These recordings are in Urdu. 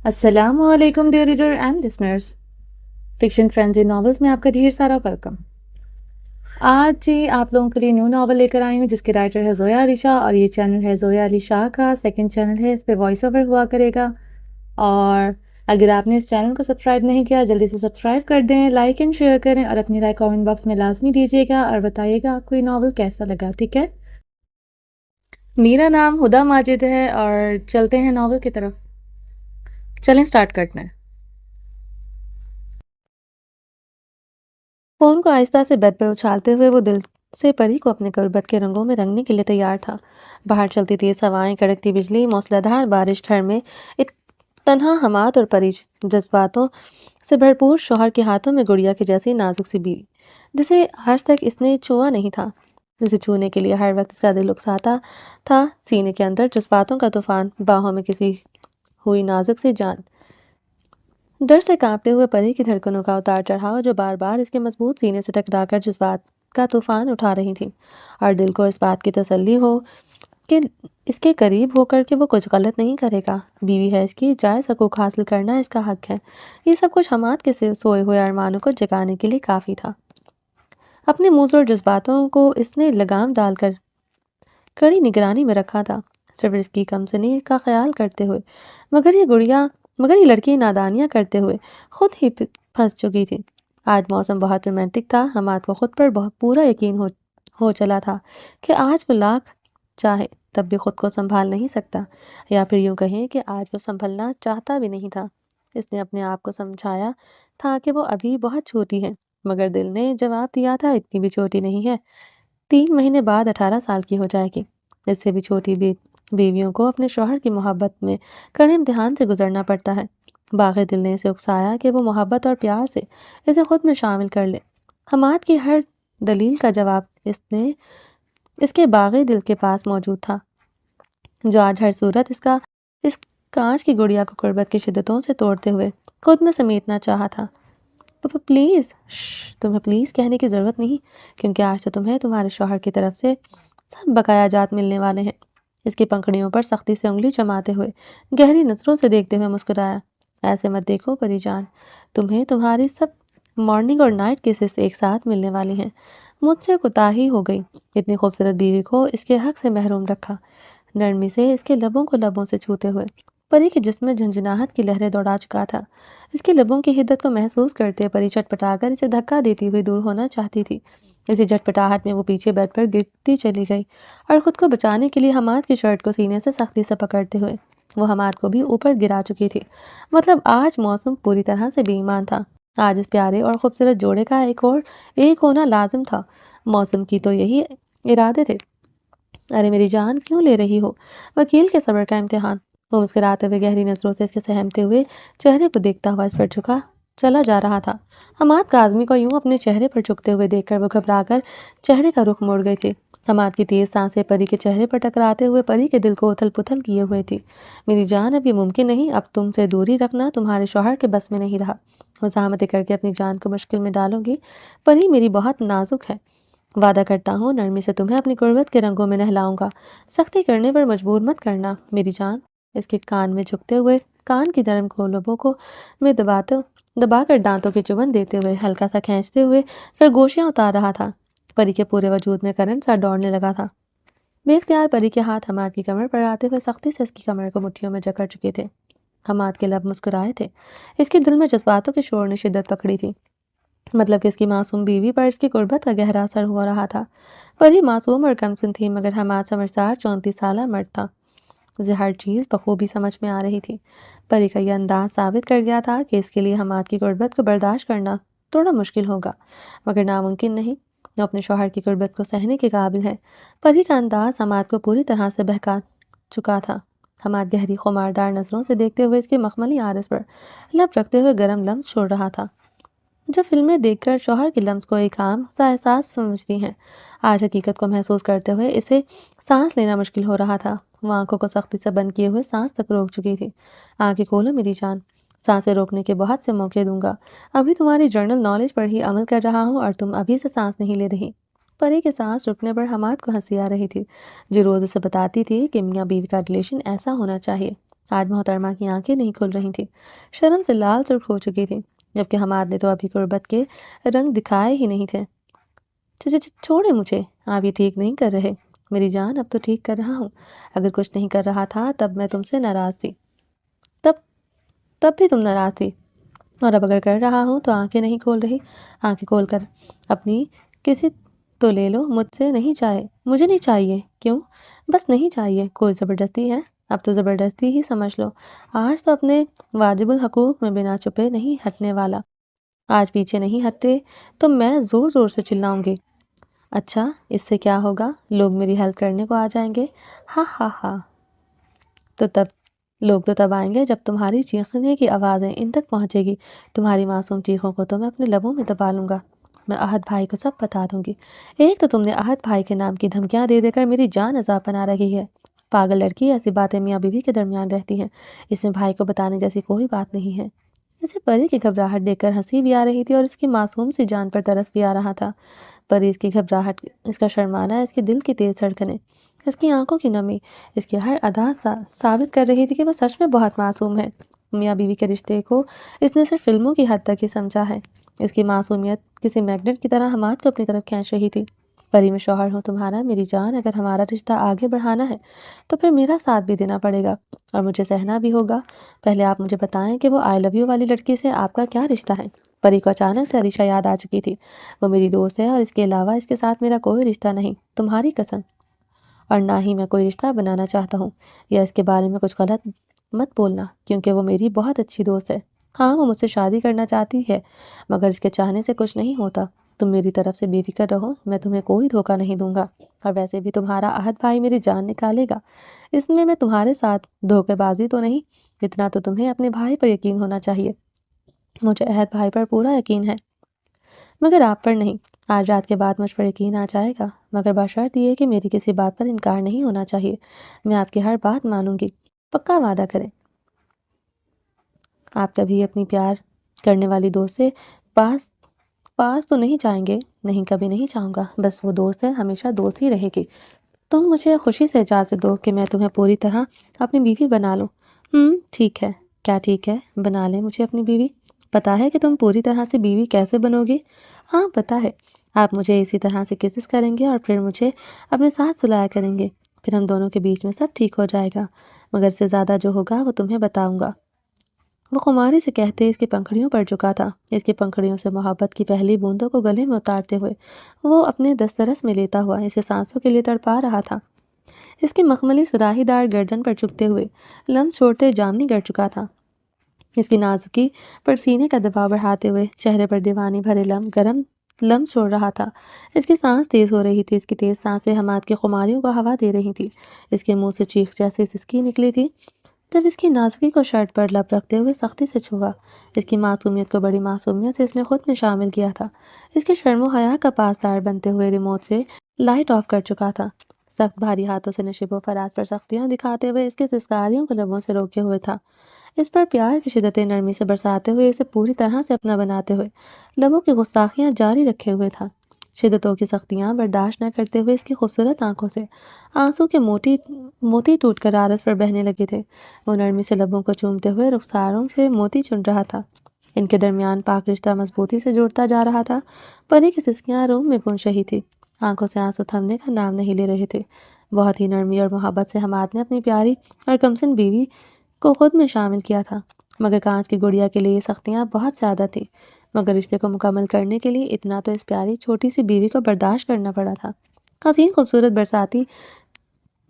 السلام علیکم dear reader and listeners, fiction frenzy novels میں آپ کا ڈھیر سارا ویلکم۔ آج جی آپ لوگوں کے لیے نیو ناول لے کر آئی ہوں جس کے رائٹر ہے زویا علی شاہ، اور یہ چینل ہے زویا علی شاہ کا سیکنڈ چینل ہے، اس پہ وائس اوور ہوا کرے گا۔ اور اگر آپ نے اس چینل کو سبسکرائب نہیں کیا جلدی سے سبسکرائب کر دیں، لائک اینڈ شیئر کریں، اور اپنی رائے کامنٹ باکس میں لازمی دیجیے گا اور بتائیے گا آپ کو یہ ناول کیسا لگا، ٹھیک ہے؟ میرا نام ہدا ماجد ہے اور چلتے ہیں ناول کی طرف، چلیں سٹارٹ کرتے ہیں۔ فون کو آہستہ سے بیڈ پر اچھالتے ہوئے وہ دل سے پری کو اپنے غربت کے رنگوں میں رنگنے کے لیے تیار تھا۔ باہر چلتی تیز ہوائیں، کڑکتی بجلی، موسلادھار بارش، گھر میں ایک تنہا حماد اور پری جذباتوں سے بھرپور شوہر کے ہاتھوں میں گڑیا کی جیسی نازک سی بیوی، جسے آج تک اس نے چھوا نہیں تھا، جسے چھونے کے لیے ہر وقت اس کا دل اکساتا تھا، سینے کے اندر جذباتوں کا طوفان، باہوں میں کسی ہوئی نازک سی جان۔ ڈر سے کانپتے ہوئے پری کی دھڑکنوں کا اتار چڑھاؤ جو بار بار اس کے مضبوط سینے سے ٹکرا کر جذبات کا طوفان اٹھا رہی تھی، اور دل کو اس بات کی تسلی ہو کہ اس کے قریب ہو کر کے وہ کچھ غلط نہیں کرے گا، بیوی ہے اس کی، جائز حقوق حاصل کرنا اس کا حق ہے۔ یہ سب کچھ حماد کے سوئے ہوئے ارمانوں کو جگانے کے لیے کافی تھا۔ اپنے موزوں اور جذباتوں کو اس نے لگام ڈال کر کڑی نگرانی میں رکھا تھا، صرف اس کی کمسنی کا خیال کرتے ہوئے، مگر یہ لڑکی نادانیاں کرتے ہوئے خود ہی پھنس چکی تھی۔ آج موسم بہت رومانٹک تھا، حماد کو خود پر پورا یقین ہو چلا تھا کہ آج وہ لاکھ چاہے تب بھی خود کو سنبھال نہیں سکتا، یا پھر یوں کہیں کہ آج وہ سنبھلنا چاہتا بھی نہیں تھا۔ اس نے اپنے آپ کو سمجھایا تھا کہ وہ ابھی بہت چھوٹی ہے، مگر دل نے جواب دیا تھا اتنی بھی چھوٹی نہیں ہے، 3 مہینے بعد 18 سال کی ہو جائے گی۔ اس سے بھی چھوٹی بیویوں کو اپنے شوہر کی محبت میں کڑے امتحان سے گزرنا پڑتا ہے۔ باغ دل نے اسے اکسایا کہ وہ محبت اور پیار سے اسے خود میں شامل کر لے۔ حماد کی ہر دلیل کا جواب اس کے باغ دل کے پاس موجود تھا، جو آج ہر صورت اس کانچ کی گڑیا کو قربت کی شدتوں سے توڑتے ہوئے خود میں سمیٹنا چاہا تھا۔ پاپا پلیز، تمہیں پلیز کہنے کی ضرورت نہیں، کیونکہ آج سے تمہیں تمہارے شوہر کی طرف سے سب بقایا جات ملنے والے ہیں۔ اس کی پنکھڑیوں پر سختی سے انگلی جماتے ہوئے گہری نظروں سے دیکھتے ہوئے مسکرایا۔ ایسے مت دیکھو پری جان، تمہیں تمہاری سب مارننگ اور نائٹ کیسز ایک ساتھ ملنے والی ہیں۔ مجھ سے کوتاہی ہو گئی، اتنی خوبصورت بیوی کو اس کے حق سے محروم رکھا۔ نرمی سے اس کے لبوں کو لبوں سے چھوتے ہوئے پری کے جسم میں جھنجھناہٹ کی لہریں دوڑا چکا تھا۔ اس کے لبوں کی حدت کو محسوس کرتے پری چٹپٹا کر اسے دھکا دیتی ہوئی دور ہونا چاہتی تھی۔ اسی جھٹپٹاہٹ میں وہ پیچھے بیٹھ پر گرتی چلی گئی، اور خود کو بچانے کے لیے حماد کی شرٹ کو سینے سے سختی سے پکڑتے ہوئے وہ حماد کو بھی اوپر گرا چکی تھی۔ مطلب آج موسم پوری طرح سے بے ایمان تھا۔ آج اس پیارے اور خوبصورت جوڑے کا ایک ہونا لازم تھا۔ موسم کی تو یہی ارادے تھے۔ ارے میری جان، کیوں لے رہی ہو وکیل کے صبر کا امتحان؟ وہ مسکراتے ہوئے گہری نظروں سے اس کے سہمتے ہوئے چہرے کو دیکھتا ہوا اس پر جھکا چلا جا رہا تھا۔ حماد کاظمی کو یوں اپنے چہرے پر جھکتے ہوئے دیکھ کر وہ گھبرا کر چہرے کا رخ موڑ گئی تھی۔ حماد کی تیز سانسیں پری کے چہرے پر ٹکراتے ہوئے پری کے دل کو اتھل پتھل کیے ہوئے تھی۔ میری جان، اب یہ ممکن نہیں، اب تم سے دوری رکھنا تمہارے شوہر کے بس میں نہیں رہا۔ مزاحمتیں کر کے اپنی جان کو مشکل میں ڈالو گی؟ پری میری بہت نازک ہے، وعدہ کرتا ہوں نرمی سے تمہیں اپنی قربت کے رنگوں میں نہلاؤں گا، سختی کرنے پر مجبور مت کرنا میری جان۔ اس کے کان میں جھکتے ہوئے کان کی نرم لبوں کو میں دبا کر دانتوں کی چبھن دیتے ہوئے ہلکا سا کھینچتے ہوئے سرگوشیاں اتار رہا تھا۔ پری کے پورے وجود میں کرنٹ سا دوڑنے لگا تھا۔ بے اختیار پری کے ہاتھ حماد کی کمر پر آتے ہوئے سختی سے اس کی کمر کو مٹھیوں میں جکڑ چکے تھے۔ حماد کے لب مسکرائے تھے، اس کے دل میں جذباتوں کے شور نے شدت پکڑی تھی، مطلب کہ اس کی معصوم بیوی پر اس کی قربت کا گہرا اثر ہو رہا تھا۔ پری معصوم اور کمسن تھی، مگر حماد سمجھدار 34 سالہ مرد تھا، اسے ہر چیز بخوبی سمجھ میں آ رہی تھی۔ پری کا یہ انداز ثابت کر گیا تھا کہ اس کے لیے حماد کی قربت کو برداشت کرنا تھوڑا مشکل ہوگا، مگر ناممکن نہیں۔ وہ اپنے شوہر کی قربت کو سہنے کے قابل ہے۔ پری کا انداز حماد کو پوری طرح سے بہکا چکا تھا۔ حماد گہری خماردار نظروں سے دیکھتے ہوئے اس کی مخملی عارض پر لب رکھتے ہوئے گرم لمس چھوڑ رہا تھا، جو فلمیں دیکھ کر شوہر کے لمس کو ایک عام سا احساس سمجھتی ہیں، آج حقیقت کو محسوس کرتے ہوئے اسے سانس لینا مشکل ہو رہا تھا۔ وہ آنکھوں کو سختی سے بند کیے ہوئے سانس تک روک چکی تھی۔ آنکھیں کھولو میری جان، سانسیں روکنے کے بہت سے موقع دوں گا، ابھی تمہاری جنرل نالج پر ہی عمل کر رہا ہوں اور تم ابھی سے سانس نہیں لے رہی۔ پری کے سانس رکنے پر حماد کو ہنسی آ رہی تھی، جو روز اسے بتاتی تھی کہ میاں بیوی کا ریلیشن ایسا ہونا چاہیے۔ آج محترمہ کی آنکھیں نہیں کھل رہی تھیں، شرم سے لال سرخ ہو چکی تھی، جبکہ حماد نے تو ابھی غربت کے رنگ دکھائے ہی نہیں تھے۔ چھوڑے مجھے، آپ یہ ٹھیک نہیں کر رہے۔ میری جان، اب تو ٹھیک کر رہا ہوں۔ اگر کچھ نہیں کر رہا تھا تب میں تم سے ناراض تھی، تب تب بھی تم ناراض تھی، اور اب اگر کر رہا ہوں تو آنکھیں نہیں کھول رہی۔ آنکھیں کھول کر اپنی کسی تو لے لو، مجھ سے نہیں چاہے، مجھے نہیں چاہیے۔ کیوں؟ بس نہیں چاہیے۔ کوئی زبردستی ہے؟ اب تو زبردستی ہی سمجھ لو۔ آج تو اپنے واجب الحقوق میں بنا چھپے نہیں ہٹنے والا۔ آج پیچھے نہیں ہٹے تو میں زور زور سے چلاؤں گی۔ اچھا، اس سے کیا ہوگا؟ لوگ میری ہیلپ کرنے کو آ جائیں گے۔ ہاں ہاں ہاں، لوگ تو تب آئیں گے جب تمہاری چیخنے کی آوازیں ان تک پہنچے گی۔ تمہاری معصوم چیخوں کو تو میں اپنے لبوں میں دبا لوں گا۔ میں احد بھائی کو سب بتا دوں گی۔ ایک تو تم نے احد بھائی کے نام کی دھمکیاں دے دے کر میری جان عذاب بنا رہی ہے۔ پاگل لڑکی، ایسی باتیں میاں بیوی کے درمیان رہتی ہیں، اس میں بھائی کو بتانے جیسی کوئی بات نہیں ہے۔ اسے پری کی گھبراہٹ دیکھ کر ہنسی بھی آ رہی تھی اور اس کی معصوم سی جان پر ترس بھی آ رہا تھا۔ پری، اس کی گھبراہٹ، اس کا شرمانا، اس کے دل کی تیز دھڑکنیں، اس کی آنکھوں کی نمی، اس کی ہر ادا ثابت کر رہی تھی کہ وہ سچ میں بہت معصوم ہے۔ میاں بیوی کے رشتے کو اس نے صرف فلموں کی حد تک ہی سمجھا ہے۔ اس کی معصومیت کسی میگنیٹ کی طرح حماد کو اپنی طرف کھینچ رہی تھی۔ پری، میں شوہر ہوں تمہارا، میری جان، اگر ہمارا رشتہ آگے بڑھانا ہے تو پھر میرا ساتھ بھی دینا پڑے گا اور مجھے سہنا بھی ہوگا۔ پہلے آپ مجھے بتائیں کہ وہ آئی لو یو والی لڑکی سے آپ کا کیا رشتہ ہے؟ پری کو اچانک سے عریشہ یاد آ چکی تھی۔ وہ میری دوست ہے اور اس کے علاوہ اس کے ساتھ میرا کوئی رشتہ نہیں، تمہاری قسم، اور نہ ہی میں کوئی رشتہ بنانا چاہتا ہوں، یا اس کے بارے میں کچھ غلط مت بولنا، کیونکہ وہ میری بہت اچھی دوست ہے۔ ہاں، وہ مجھ سے شادی کرنا چاہتی ہے، مگر اس کے چاہنے سے کچھ نہیں ہوتا۔ تم میری طرف سے بے فکر رہو، میں تمہیں کوئی دھوکہ نہیں دوں گا، اور ویسے بھی تمہارا احد بھائی میری جان نکالے گا، اس میں تمہارے ساتھ دھوکے بازی تو نہیں۔ اتنا تو تمہیں اپنے بھائی پر یقین ہونا چاہیے۔ مجھے احد بھائی پر پورا یقین ہے، مگر آپ پر نہیں۔ آج رات کے بعد مجھ پر یقین آ جائے گا، مگر بشرط یہ کہ میری کسی بات پر انکار نہیں ہونا چاہیے۔ میں آپ کی ہر بات مانوں گی، پکا وعدہ کریں۔ آپ کبھی اپنی پیار کرنے والی دوست سے پاس تو نہیں جائیں گے؟ نہیں، کبھی نہیں چاہوں گا۔ بس وہ دوست ہے، ہمیشہ دوست ہی رہے گی۔ تم مجھے خوشی سے اجازت دو کہ میں تمہیں پوری طرح اپنی بیوی بنا لوں۔ ٹھیک ہے۔ کیا ٹھیک ہے؟ بنا لیں مجھے اپنی بیوی۔ پتا ہے کہ تم پوری طرح سے بیوی کیسے بنو گی؟ ہاں پتا ہے۔ آپ مجھے اسی طرح سے کسز کریں گے اور پھر مجھے اپنے ساتھ سلایا کریں گے، پھر ہم دونوں کے بیچ میں سب ٹھیک ہو جائے گا، مگر سے زیادہ جو ہوگا وہ تمہیں بتاؤں گا۔ وہ خماری سے کہتے اس کی پنکھڑیوں پر جھکا تھا، اس کی پنکھڑیوں سے محبت کی پہلی بوندوں کو گلے میں اتارتے ہوئے وہ اپنے دسترس میں لیتا ہوا اسے سانسوں کے لیے تڑپا رہا تھا۔ اس کی مخملی سراہی دار گردن پر جھکتے ہوئے لمس چھوڑتے جامنی گر چکا تھا، اس کی نازکی پر سینے کا دباؤ بڑھاتے ہوئے چہرے پر دیوانی بھرے گرم لمس چھوڑ رہا تھا۔ اس کی سانس تیز ہو رہی تھی، اس کی تیز سانسیں حماد کی خماریوں کو ہوا دے رہی تھی۔ اس کے منہ سے چیخ جیسی سسکی نکلی تھی جب اس کی نازکی کو شرٹ پر لب رکھتے ہوئے سختی سے چھوا۔ اس کی معصومیت کو بڑی معصومیت سے اس نے خود میں شامل کیا تھا۔ اس کے شرم و حیا کا پاسدار بنتے ہوئے ریموٹ سے لائٹ آف کر چکا تھا۔ سخت بھاری ہاتھوں سے نشیب و فراز پر سختیاں دکھاتے ہوئے اس کے سسکاریوں کو لبوں سے روکے ہوئے تھا، اس پر پیار کی شدت نرمی سے برساتے ہوئے اسے پوری طرح سے اپنا بناتے ہوئے لبوں کی گستاخیاں جاری رکھے ہوئے تھا۔ شدتوں کی سختیاں برداشت نہ کرتے ہوئے اس کی خوبصورت آنکھوں سے آنسو کے موتی ٹوٹ کر آرس پر بہنے لگے تھے۔ وہ نرمی سے لبوں کو چومتے ہوئے رخساروں سے موتی چن رہا تھا۔ ان کے درمیان پاک رشتہ مضبوطی سے جڑتا جا رہا تھا۔ پری کی سسکیاں روم میں گونج رہی تھی، آنکھوں سے آنسو تھمنے کا نام نہیں لے رہے تھے۔ بہت ہی نرمی اور محبت سے حماد نے اپنی پیاری اور کمسن بیوی کو خود میں شامل کیا تھا، مگر کانچ کی گڑیا کے لیے یہ سختیاں بہت زیادہ تھی، مگر رشتے کو مکمل کرنے کے لیے اتنا تو اس پیاری چھوٹی سی بیوی کو برداشت کرنا پڑا تھا۔ حسین خوبصورت برساتی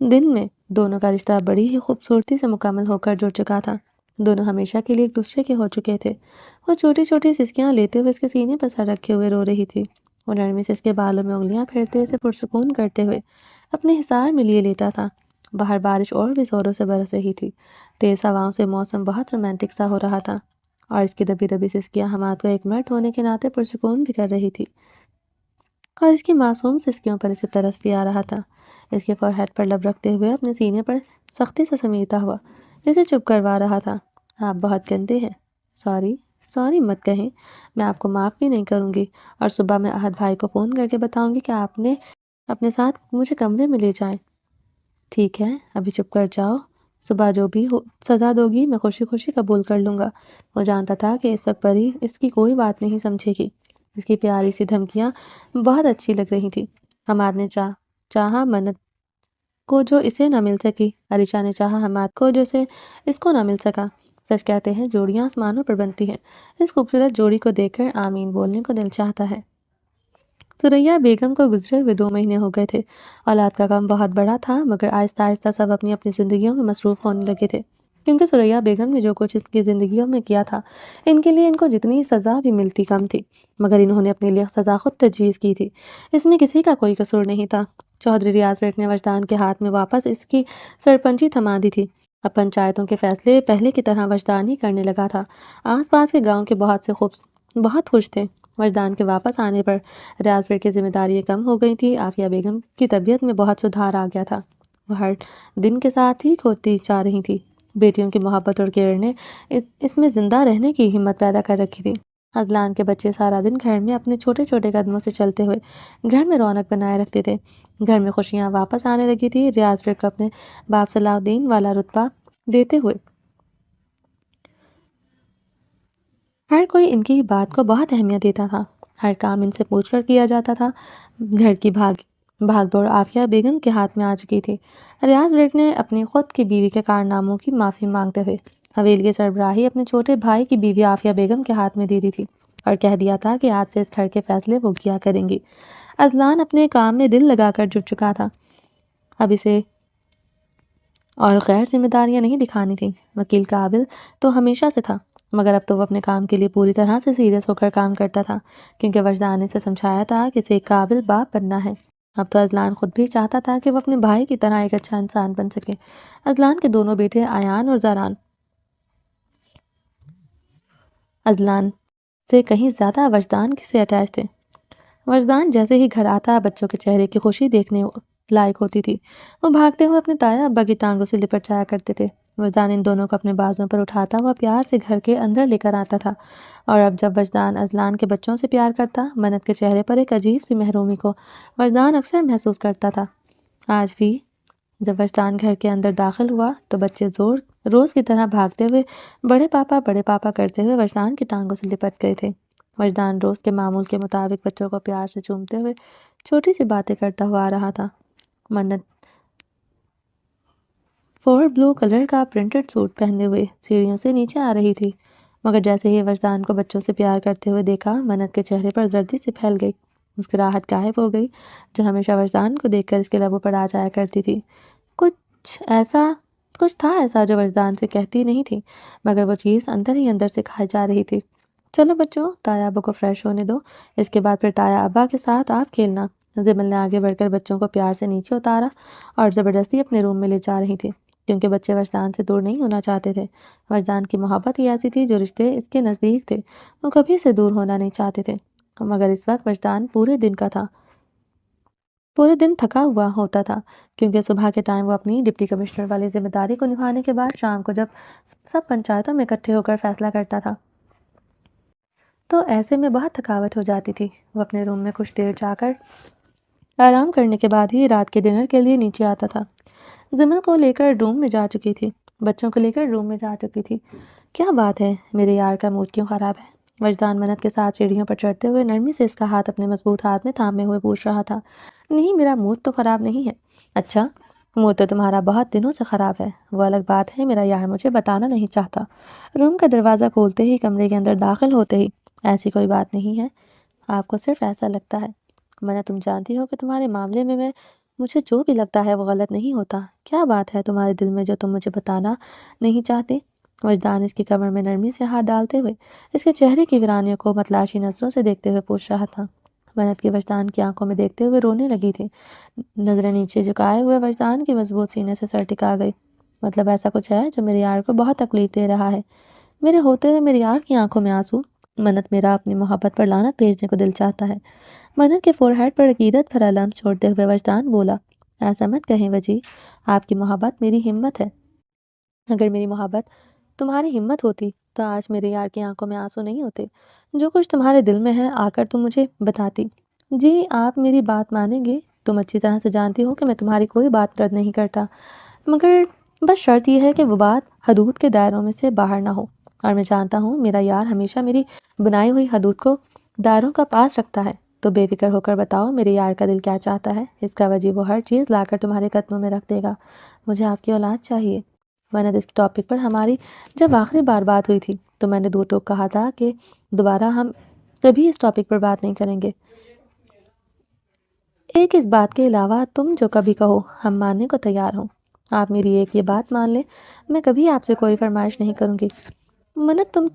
دن میں دونوں کا رشتہ بڑی ہی خوبصورتی سے مکمل ہو کر جڑ چکا تھا۔ دونوں ہمیشہ کے لیے ایک دوسرے کے ہو چکے تھے۔ وہ چھوٹی چھوٹی سسکیاں لیتے ہوئے اس کے سینے پر سر رکھے ہوئے رو رہی تھی۔ وہ نرمی سے اس کے بالوں میں انگلیاں پھیرتے اسے پرسکون کرتے ہوئے اپنے حصار میں لیے لیٹا تھا۔ باہر بارش اور بھی زوروں سے برس رہی تھی، تیز ہواؤں سے موسم بہت رومانٹک سا ہو رہا تھا، اور اس کی دبی دبی سسکیاں حماد کو ایک مرد ہونے کے ناطے پرسکون بھی کر رہی تھی، اور اس کی معصوم سسکیوں پر اسے ترس بھی آ رہا تھا۔ اس کے فورہیڈ پر لب رکھتے ہوئے اپنے سینے پر سختی سے سمیٹا ہوا اسے چپ کروا رہا تھا۔ آپ بہت گندے ہیں۔ سوری مت کہیں، میں آپ کو معاف بھی نہیں کروں گی، اور صبح میں احد بھائی کو فون کر کے بتاؤں گی کہ آپ نے اپنے ساتھ مجھے کمرے میں لے جائیں۔ ٹھیک ہے، ابھی چپ کر جاؤ، صبح جو بھی سزا دوگی میں خوشی خوشی قبول کر لوں گا۔ وہ جانتا تھا کہ اس وقت پری اس کی کوئی بات نہیں سمجھے گی۔ اس کی پیاری سی دھمکیاں بہت اچھی لگ رہی تھی۔ حماد نے چاہا منت کو جو اسے نہ مل سکی، عریشہ نے چاہا حماد کو جو اس کو نہ مل سکا۔ سچ کہتے ہیں جوڑیاں آسمانوں پر بنتی ہیں۔ اس خوبصورت جوڑی کو دیکھ کر آمین بولنے کو دل چاہتا ہے۔ ثریا بیگم کو گزرے ہوئے 2 مہینے ہو گئے تھے۔ اولاد کا غم بہت بڑا تھا، مگر آہستہ آہستہ سب اپنی اپنی زندگیوں میں مصروف ہونے لگے تھے، کیونکہ ثریا بیگم نے جو کچھ اس کی زندگیوں میں کیا تھا، ان کے لیے ان کو جتنی سزا بھی ملتی کم تھی، مگر انہوں نے اپنے لیے سزا خود تجویز کی تھی۔ اس میں کسی کا کوئی قصور نہیں تھا۔ چودھری ریاض بیگ نے وجدان کے ہاتھ میں واپس اس کی سرپنچی تھما دی تھی۔ اب پنچایتوں کے فیصلے پہلے کی طرح وجدان ہی کرنے لگا تھا۔ آس پاس کے گاؤں کے بہت خوش تھے۔ وجدان کے واپس آنے پر ریاض بیگ کی ذمہ داریاں کم ہو گئی تھی۔ عافیہ بیگم کی طبیعت میں بہت سدھار آ گیا تھا۔ وہ ہر دن کے ساتھ ہی کھوتی جا رہی تھی۔ بیٹیوں کی محبت اور کیئر نے اس میں زندہ رہنے کی ہمت پیدا کر رکھی تھی۔ ازلان کے بچے سارا دن گھر میں اپنے چھوٹے چھوٹے قدموں سے چلتے ہوئے گھر میں رونق بنائے رکھتے تھے۔ گھر میں خوشیاں واپس آنے لگی تھی۔ ریاض بیگ کو اپنے باپ صلاح الدین والا رتبہ دیتے ہوئے ہر کوئی ان کی بات کو بہت اہمیت دیتا تھا۔ ہر کام ان سے پوچھ کر کیا جاتا تھا۔ گھر کی بھاگ دوڑ عافیہ بیگم کے ہاتھ میں آ چکی تھی۔ ریاض بیگ نے اپنی خود کی بیوی کے کارناموں کی معافی مانگتے ہوئے حویلی کی سربراہی اپنے چھوٹے بھائی کی بیوی عافیہ بیگم کے ہاتھ میں دے دی تھی اور کہہ دیا تھا کہ آج سے اس گھر کے فیصلے وہ کیا کریں گی۔ ازلان اپنے کام میں دل لگا کر جٹ چکا تھا۔ اب اسے اور غیر ذمہ داریاں نہیں دکھانی تھیں۔ وکیل قابل تو ہمیشہ سے تھا، مگر اب تو وہ اپنے کام کے لیے پوری طرح سے سیریس ہو کر کام کرتا تھا، کیونکہ وجدان نے اسے سمجھایا تھا کہ اسے ایک قابل باپ بننا ہے۔ اب تو ازلان خود بھی چاہتا تھا کہ وہ اپنے بھائی کی طرح ایک اچھا انسان بن سکے۔ ازلان کے دونوں بیٹے ایان اور زاران ازلان سے کہیں زیادہ وجدان سے اٹیچ تھے۔ وجدان جیسے ہی گھر آتا بچوں کے چہرے کی خوشی دیکھنے لائق ہوتی تھی۔ وہ بھاگتے ہوئے اپنے تایا ابا کی ٹانگوں سے لپٹ جایا کرتے تھے۔ وجدان ان دونوں کو اپنے بازوں پر اٹھاتا ہوا پیار سے گھر کے اندر لے کر آتا تھا، اور اب جب وجدان ازلان کے بچوں سے پیار کرتا، منت کے چہرے پر ایک عجیب سی محرومی کو وجدان اکثر محسوس کرتا تھا۔ آج بھی جب وجدان گھر کے اندر داخل ہوا تو بچے روز کی طرح بھاگتے ہوئے بڑے پاپا کرتے ہوئے وجدان کی ٹانگوں سے لپٹ گئے تھے۔ وجدان روز کے معمول کے مطابق بچوں کو پیار سے چومتے ہوئے چھوٹی سی باتیں کرتا ہوا آ رہا تھا۔ منت فور بلو کلر کا پرنٹڈ سوٹ پہنے ہوئے سیڑھیوں سے نیچے آ رہی تھی، مگر جیسے ہی وجدان کو بچوں سے پیار کرتے ہوئے دیکھا، منت کے چہرے پر زردی سے پھیل گئی۔ مسکراہٹ غائب ہو گئی جو ہمیشہ وجدان کو دیکھ کر اس کے لبوں پر آ جایا کرتی تھی۔ کچھ تھا ایسا جو وجدان سے کہتی نہیں تھی، مگر وہ چیز اندر ہی اندر سے کھائی جا رہی تھی۔ چلو بچوں، تایا ابا کو فریش ہونے دو، اس کے بعد پھر تایا ابا کے ساتھ آپ کھیلنا۔ زبل نے آگے بڑھ کر بچوں کو پیار سے نیچے اتارا اور زبردستی اپنے روم میں لے جا رہی تھی، کیونکہ بچے وجدان سے دور نہیں ہونا چاہتے تھے۔ وجدان کی محبت ہی ایسی تھی، جو رشتے اس کے نزدیک تھے وہ کبھی سے دور ہونا نہیں چاہتے تھے، مگر اس وقت وجدان پورے دن تھکا ہوا ہوتا تھا، کیونکہ صبح کے ٹائم وہ اپنی ڈپٹی کمشنر والی ذمہ داری کو نبھانے کے بعد شام کو جب سب پنچایتوں میں اکٹھے ہو کر فیصلہ کرتا تھا تو ایسے میں بہت تھکاوٹ ہو جاتی تھی۔ وہ اپنے روم میں کچھ دیر جا کر آرام کرنے کے بعد ہی رات کے ڈنر کے لیے نیچے آتا تھا۔ زمل کو لے کر روم میں جا چکی تھی، بچوں کو لے کر روم میں جا چکی تھی۔ کیا بات ہے، میرے یار کا موڈ کیوں خراب ہے؟ وجدان منت کے ساتھ سیڑھیوں پر چڑھتے ہوئے نرمی سے اس کا ہاتھ اپنے مضبوط ہاتھ میں تھامے ہوئے پوچھ رہا تھا۔ نہیں، میرا موڈ تو خراب نہیں ہے۔ اچھا، موڈ تو تمہارا بہت دنوں سے خراب ہے، وہ الگ بات ہے، میرا یار مجھے بتانا نہیں چاہتا۔ روم کا دروازہ کھولتے ہی کمرے کے اندر داخل ہوتے ہی، ایسی کوئی بات نہیں ہے، آپ کو صرف ایسا لگتا ہے۔ منت، تم جانتی ہو کہ تمہارے معاملے میں مجھے جو بھی لگتا ہے وہ غلط نہیں ہوتا۔ کیا بات ہے تمہارے دل میں جو تم مجھے بتانا نہیں چاہتے؟ وجدان اس کی کمر میں نرمی سے ہاتھ ڈالتے ہوئے اس کے چہرے کی ویرانیوں کو متلاشی نظروں سے دیکھتے ہوئے پوچھ رہا تھا۔ منت کی وجدان کی آنکھوں میں دیکھتے ہوئے رونے لگی تھی۔ نظریں نیچے جھکائے ہوئے وجدان کی مضبوط سینے سے سر ٹکا گئی۔ مطلب ایسا کچھ ہے جو میرے یار کو بہت تکلیف دے رہا ہے؟ میرے ہوتے ہوئے میرے یار کی آنکھوں میں آنسو؟ منت، میرا اپنی محبت پر لعنت بھیجنے کو دل چاہتا ہے۔ منت کے فور ہیڈ پر عقیدت بھرا لمس چھوڑتے ہوئے وجدان بولا، ایسا مت کہیں وجی، آپ کی محبت میری ہمت ہے۔ اگر میری محبت تمہاری ہمت ہوتی تو آج میرے یار کی آنکھوں میں آنسو نہیں ہوتے۔ جو کچھ تمہارے دل میں ہے آ کر تم مجھے بتاتی۔ جی، آپ میری بات مانیں گے؟ تم اچھی طرح سے جانتی ہو کہ میں تمہاری کوئی بات رد نہیں کرتا، مگر بس شرط یہ ہے کہ وہ بات حدود کے دائروں میں سے باہر نہ ہو، اور میں جانتا ہوں میرا یار ہمیشہ میری بنائی ہوئی حدود کو دائروں کا پاس رکھتا ہے۔ تو بے فکر ہو کر بتاؤ میرے یار کا دل کیا چاہتا ہے، اس کا وجہ وہ ہر چیز لا کر تمہارے قدموں میں رکھ دے گا۔ مجھے آپ کی اولاد چاہیے۔ منت، اس ٹاپک پر ہماری جب آخری بار بات ہوئی تھی تو میں نے دو ٹوک کہا تھا کہ دوبارہ ہم کبھی اس ٹاپک پر بات نہیں کریں گے۔ ایک اس بات کے علاوہ تم جو کبھی کہو ہم ماننے کو تیار ہوں۔ آپ میری ایک یہ بات مان لیں، میں کبھی آپ سے کوئی فرمائش نہیں کروں گی۔ منت، تم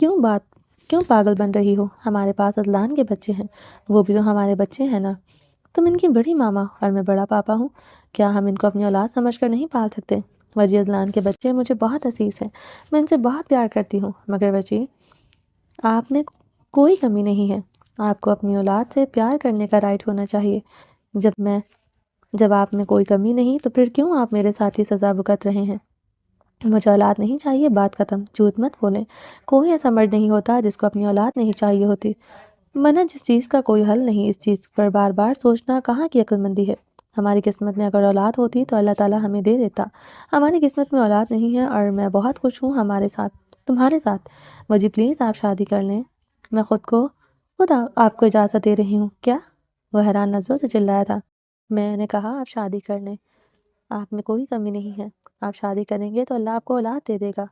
کیوں پاگل بن رہی ہو؟ ہمارے پاس ازلان کے بچے ہیں، وہ بھی تو ہمارے بچے ہیں نا۔ تم ان کی بڑی ماما اور میں بڑا پاپا ہوں، کیا ہم ان کو اپنی اولاد سمجھ کر نہیں پال سکتے؟ وجی، ازلان کے بچے مجھے بہت عزیز ہیں، میں ان سے بہت پیار کرتی ہوں، مگر وجی آپ میں کوئی کمی نہیں ہے۔ آپ کو اپنی اولاد سے پیار کرنے کا رائٹ ہونا چاہیے۔ جب آپ میں کوئی کمی نہیں تو پھر کیوں آپ میرے ساتھ ہی سزا بھگت رہے ہیں؟ مجھے اولاد نہیں چاہیے، بات ختم، جھوٹ مت بولیں۔ کوئی ایسا مرد نہیں ہوتا جس کو اپنی اولاد نہیں چاہیے ہوتی۔ منت، جس چیز کا کوئی حل نہیں، اس چیز پر بار بار سوچنا کہاں کی عقل مندی ہے؟ ہماری قسمت میں اگر اولاد ہوتی تو اللہ تعالیٰ ہمیں دے دیتا۔ ہماری قسمت میں اولاد نہیں ہے اور میں بہت خوش ہوں تمہارے ساتھ۔ وجی پلیز آپ شادی کر لیں، میں خود آپ کو اجازت دے رہی ہوں۔ کیا؟ وہ حیران نظروں سے چلایا تھا۔ میں نے کہا آپ شادی کر لیں، آپ میں کوئی کمی نہیں ہے، آپ شادی کریں گے تو اللہ آپ کو اولاد دے دے گا۔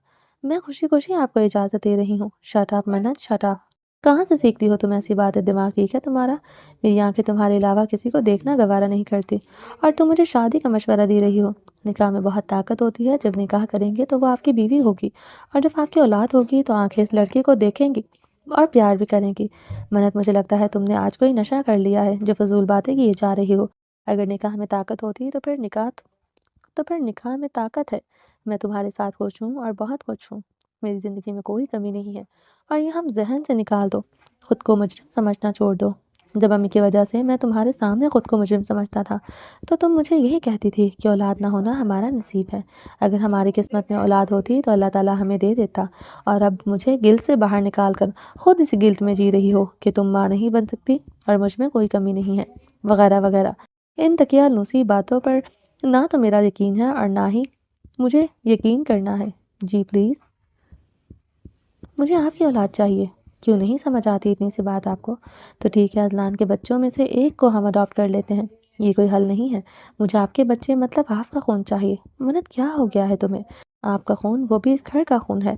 میں خوشی خوشی آپ کو اجازت دے رہی ہوں۔ شٹ اپ منت، شٹ اپ۔ کہاں سے سیکھتی ہو تم ایسی باتیں؟ دماغ ٹھیک ہے تمہارا؟ میری آنکھیں تمہارے علاوہ کسی کو دیکھنا گوارا نہیں کرتی، اور تم مجھے شادی کا مشورہ دے رہی ہو۔ نکاح میں بہت طاقت ہوتی ہے، جب نکاح کریں گے تو وہ آپ کی بیوی ہوگی، اور جب آپ کی اولاد ہوگی تو آنکھیں اس لڑکی کو دیکھیں گی اور پیار بھی کریں گی۔ منت، مجھے لگتا ہے تم نے آج کوئی نشہ کر لیا ہے جو فضول باتیں کیے جا رہی ہو۔ اگر نکاح میں طاقت ہوتی تو پھر نکاح میں طاقت ہے۔ میں تمہارے ساتھ خوش ہوں اور بہت خوش ہوں، میری زندگی میں کوئی کمی نہیں ہے، اور یہ ہم ذہن سے نکال دو۔ خود کو مجرم سمجھنا چھوڑ دو۔ جب امی کی وجہ سے میں تمہارے سامنے خود کو مجرم سمجھتا تھا تو تم مجھے یہی کہتی تھی کہ اولاد نہ ہونا ہمارا نصیب ہے۔ اگر ہماری قسمت میں اولاد ہوتی تو اللہ تعالیٰ ہمیں دے دیتا، اور اب مجھے گلٹ سے باہر نکال کر خود اسی گلٹ میں جی رہی ہو کہ تم ماں نہیں بن سکتی اور مجھ میں کوئی کمی نہیں ہے، وغیرہ وغیرہ۔ ان تکیہ باتوں پر نہ تو میرا یقین ہے اور نہ ہی مجھے یقین کرنا ہے۔ جی پلیز، مجھے آپ کی اولاد چاہیے۔ کیوں نہیں سمجھ آتی اتنی سی بات آپ کو؟ تو ٹھیک ہے، ازلان کے بچوں میں سے ایک کو ہم اڈاپٹ کر لیتے ہیں، یہ کوئی حل نہیں ہے۔ مجھے آپ کے بچے مطلب آپ کا خون چاہیے۔ منت، کیا ہو گیا ہے تمہیں؟ آپ کا خون، وہ بھی اس گھر کا خون ہے۔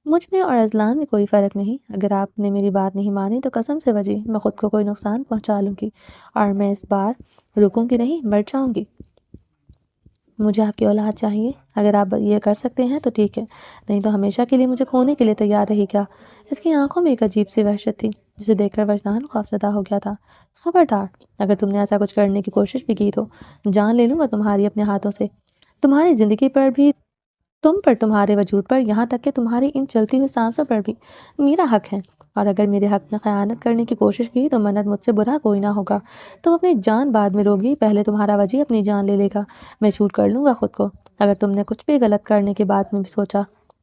مجھ میں اور ازلان میں کوئی فرق نہیں۔ اگر آپ نے میری بات نہیں مانی تو قسم سے وجی میں خود کو کوئی نقصان پہنچا لوں گی، اور میں اس بار رکوں گی نہیں، مر جاؤں گی۔ مجھے آپ کی اولاد چاہیے۔ اگر آپ یہ کر سکتے ہیں تو ٹھیک ہے، نہیں تو ہمیشہ کے لیے مجھے کھونے کے لیے تیار رہی گا۔ اس کی آنکھوں میں ایک عجیب سی وحشت تھی جسے دیکھ کر وجدان خوفزدہ ہو گیا تھا۔ خبردار، اگر تم نے ایسا کچھ کرنے کی کوشش بھی کی تو جان لے لوں گا تمہاری اپنے ہاتھوں سے، تمہاری زندگی پر بھی، تم پر، تمہارے وجود پر، یہاں تک کہ تمہاری ان چلتی ہوئی سانسوں پر بھی میرا حق ہے۔ اور اگر میرے حق میں خیانت کرنے کی کوشش کی تو منت، مجھ سے برا کوئی نہ ہوگا۔ تم اپنی جان بعد میں روگی، پہلے تمہارا وجی اپنی جان لے لے گا، میں شوٹ کر لوں گا خود کو اگر تم نے کچھ بھی غلط کرنے کے بعد میں بھی سوچا۔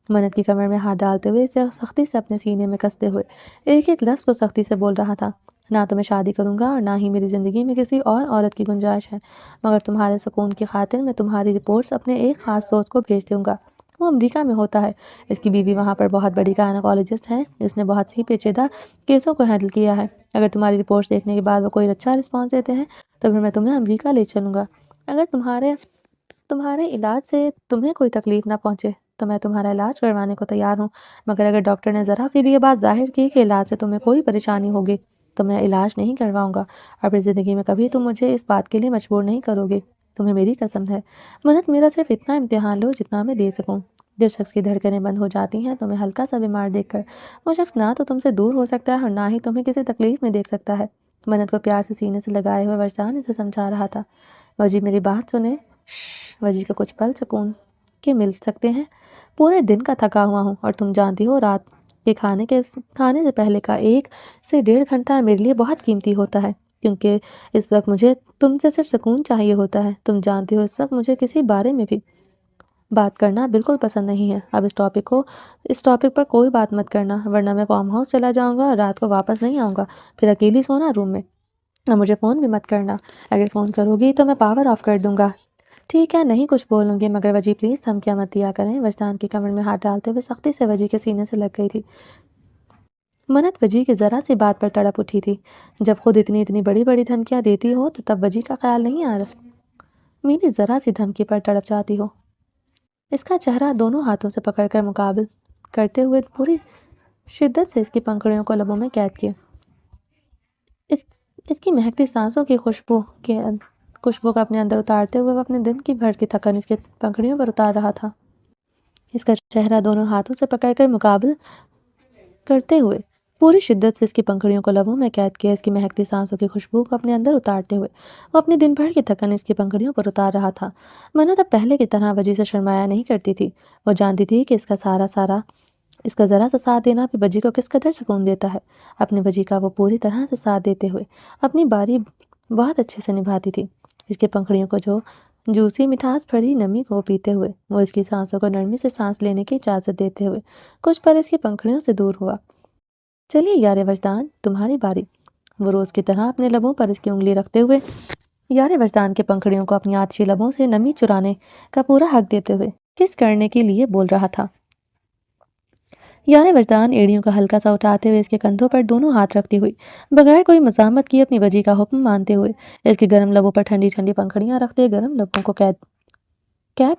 منت کی کمر میں ہاتھ ڈالتے ہوئے، اسے سختی سے اپنے سینے میں کستے ہوئے ایک ایک لفظ کو سختی سے بول رہا تھا۔ نہ تو میں شادی کروں گا اور نہ ہی میری زندگی میں کسی اور عورت کی گنجائش ہے، مگر تمہارے سکون کی خاطر میں تمہاری رپورٹس اپنے ایک خاص دوست کو بھیج دوں گا۔ وہ امریکہ میں ہوتا ہے، اس کی بیوی وہاں پر بہت بڑی گائنیکولوجسٹ ہے، جس نے بہت سی پیچیدہ کیسوں کو ہینڈل کیا ہے۔ اگر تمہاری رپورٹس دیکھنے کے بعد وہ کوئی اچھا رسپانس دیتے ہیں تو پھر میں تمہیں امریکہ لے چلوں گا۔ اگر تمہارے علاج سے تمہیں کوئی تکلیف نہ پہنچے تو میں تمہارا علاج کروانے کو تیار ہوں، مگر اگر ڈاکٹر نے ذرا سی بھی یہ بات ظاہر کی کہ علاج سے تمہیں کوئی پریشانی ہوگی تو میں علاج نہیں کرواؤں گا، اور پھر زندگی میں کبھی تم مجھے اس بات کے لیے مجبور نہیں کرو گے۔ تمہیں میری قسم ہے۔ منت، میرا صرف اتنا امتحان لو جتنا میں دے سکوں۔ جب شخص کی دھڑکنیں بند ہو جاتی ہیں تو میں ہلکا سا بیمار دیکھ کر، وہ شخص نہ تو تم سے دور ہو سکتا ہے اور نہ ہی تمہیں کسی تکلیف میں دیکھ سکتا ہے۔ منت کو پیار سے سینے سے لگائے ہوئے وجدان اسے سمجھا رہا تھا۔ وجی میری بات سنیں۔ وجی کا کچھ پل سکون کے مل سکتے ہیں؟ پورے دن کا تھکا ہوا ہوں، اور تم جانتی ہو رات کے کھانے سے پہلے کا 1 سے 1.5 گھنٹہ میرے لیے بہت قیمتی ہوتا ہے، کیونکہ اس وقت مجھے تم سے صرف سکون چاہیے ہوتا ہے۔ تم جانتی ہو اس وقت مجھے کسی بارے میں بھی بات کرنا بالکل پسند نہیں ہے۔ اب اس ٹاپک پر کوئی بات مت کرنا، ورنہ میں فارم ہاؤس چلا جاؤں گا اور رات کو واپس نہیں آؤں گا، پھر اکیلی سونا روم میں۔ اور مجھے فون بھی مت کرنا، اگر فون کرو گی تو میں پاور آف کر دوں گا۔ ٹھیک ہے نہیں کچھ بولوں گی، مگر وجی پلیز دھمکیاں مت دیا کریں۔ وجدان کی کمر میں ہاتھ ڈالتے ہوئے سختی سے وجی کے سینے سے لگ گئی تھی۔ منت وجی کی ذرا سی بات پر تڑپ اٹھی تھی۔ جب خود اتنی بڑی بڑی دھمکیاں دیتی ہو تو تب وجی کا خیال نہیں آ رہا میری ذرا سی دھمکی پر تڑپ جاتی ہو۔ اس کا چہرہ دونوں ہاتھوں سے پکڑ کر مقابل کرتے ہوئے پوری شدت سے اس کی پنکھڑیوں کو لبوں میں قید کیا۔ اس کی مہکتی سانسوں کی خوشبو کو اپنے اندر اتارتے ہوئے وہ اپنے دن کی بھر کی تھکن اس کی پنکھڑیوں پر اتار رہا تھا۔ اس کا چہرہ دونوں ہاتھوں سے پکڑ کر مقابل کرتے ہوئے پوری شدت سے اس کی پنکھڑیوں کو لبوں میں قید کیا۔ اس کی مہکتی سانسوں کی خوشبو کو اپنے اندر اتارتے ہوئے وہ اپنی دن بھر کی تھکن اس کی پنکھڑیوں پر اتار رہا تھا۔ منت اب پہلے کی طرح وجی سے شرمایا نہیں کرتی تھی۔ وہ جانتی تھی کہ اس کا ذرا سا ساتھ دینا بھی وجی کو کس قدر سکون دیتا ہے۔ اپنی وجی کا وہ پوری طرح سے ساتھ دیتے ہوئے اپنی باری بہت اچھے سے نبھاتی تھی۔ اس کی پنکھڑیوں کو جو جوسی مٹھاس بھری نمی کو پیتے ہوئے وہ اس کی سانسوں کو نرمی سے سانس لینے کی اجازت دیتے ہوئے کچھ پل اس کی پنکھڑیوں سے دور ہوا۔ چلیے یار وجدان تمہاری باری، وہ روز کی طرح اپنے لبوں پر اس کی انگلی رکھتے ہوئے یار وجدان کے پنکھڑیوں کو اپنی آتشی لبوں سے نمی چرانے کا پورا حق دیتے ہوئے کس کرنے کے لیے بول رہا تھا۔ یار وجدان ایڑیوں کا ہلکا سا اٹھاتے ہوئے اس کے کندھوں پر دونوں ہاتھ رکھتی ہوئی بغیر کوئی مزاحمت کیے اپنی وجی کا حکم مانتے ہوئے اس کی گرم لبوں پر ٹھنڈی ٹھنڈی پنکھڑیاں رکھتے گرم لبوں کو قید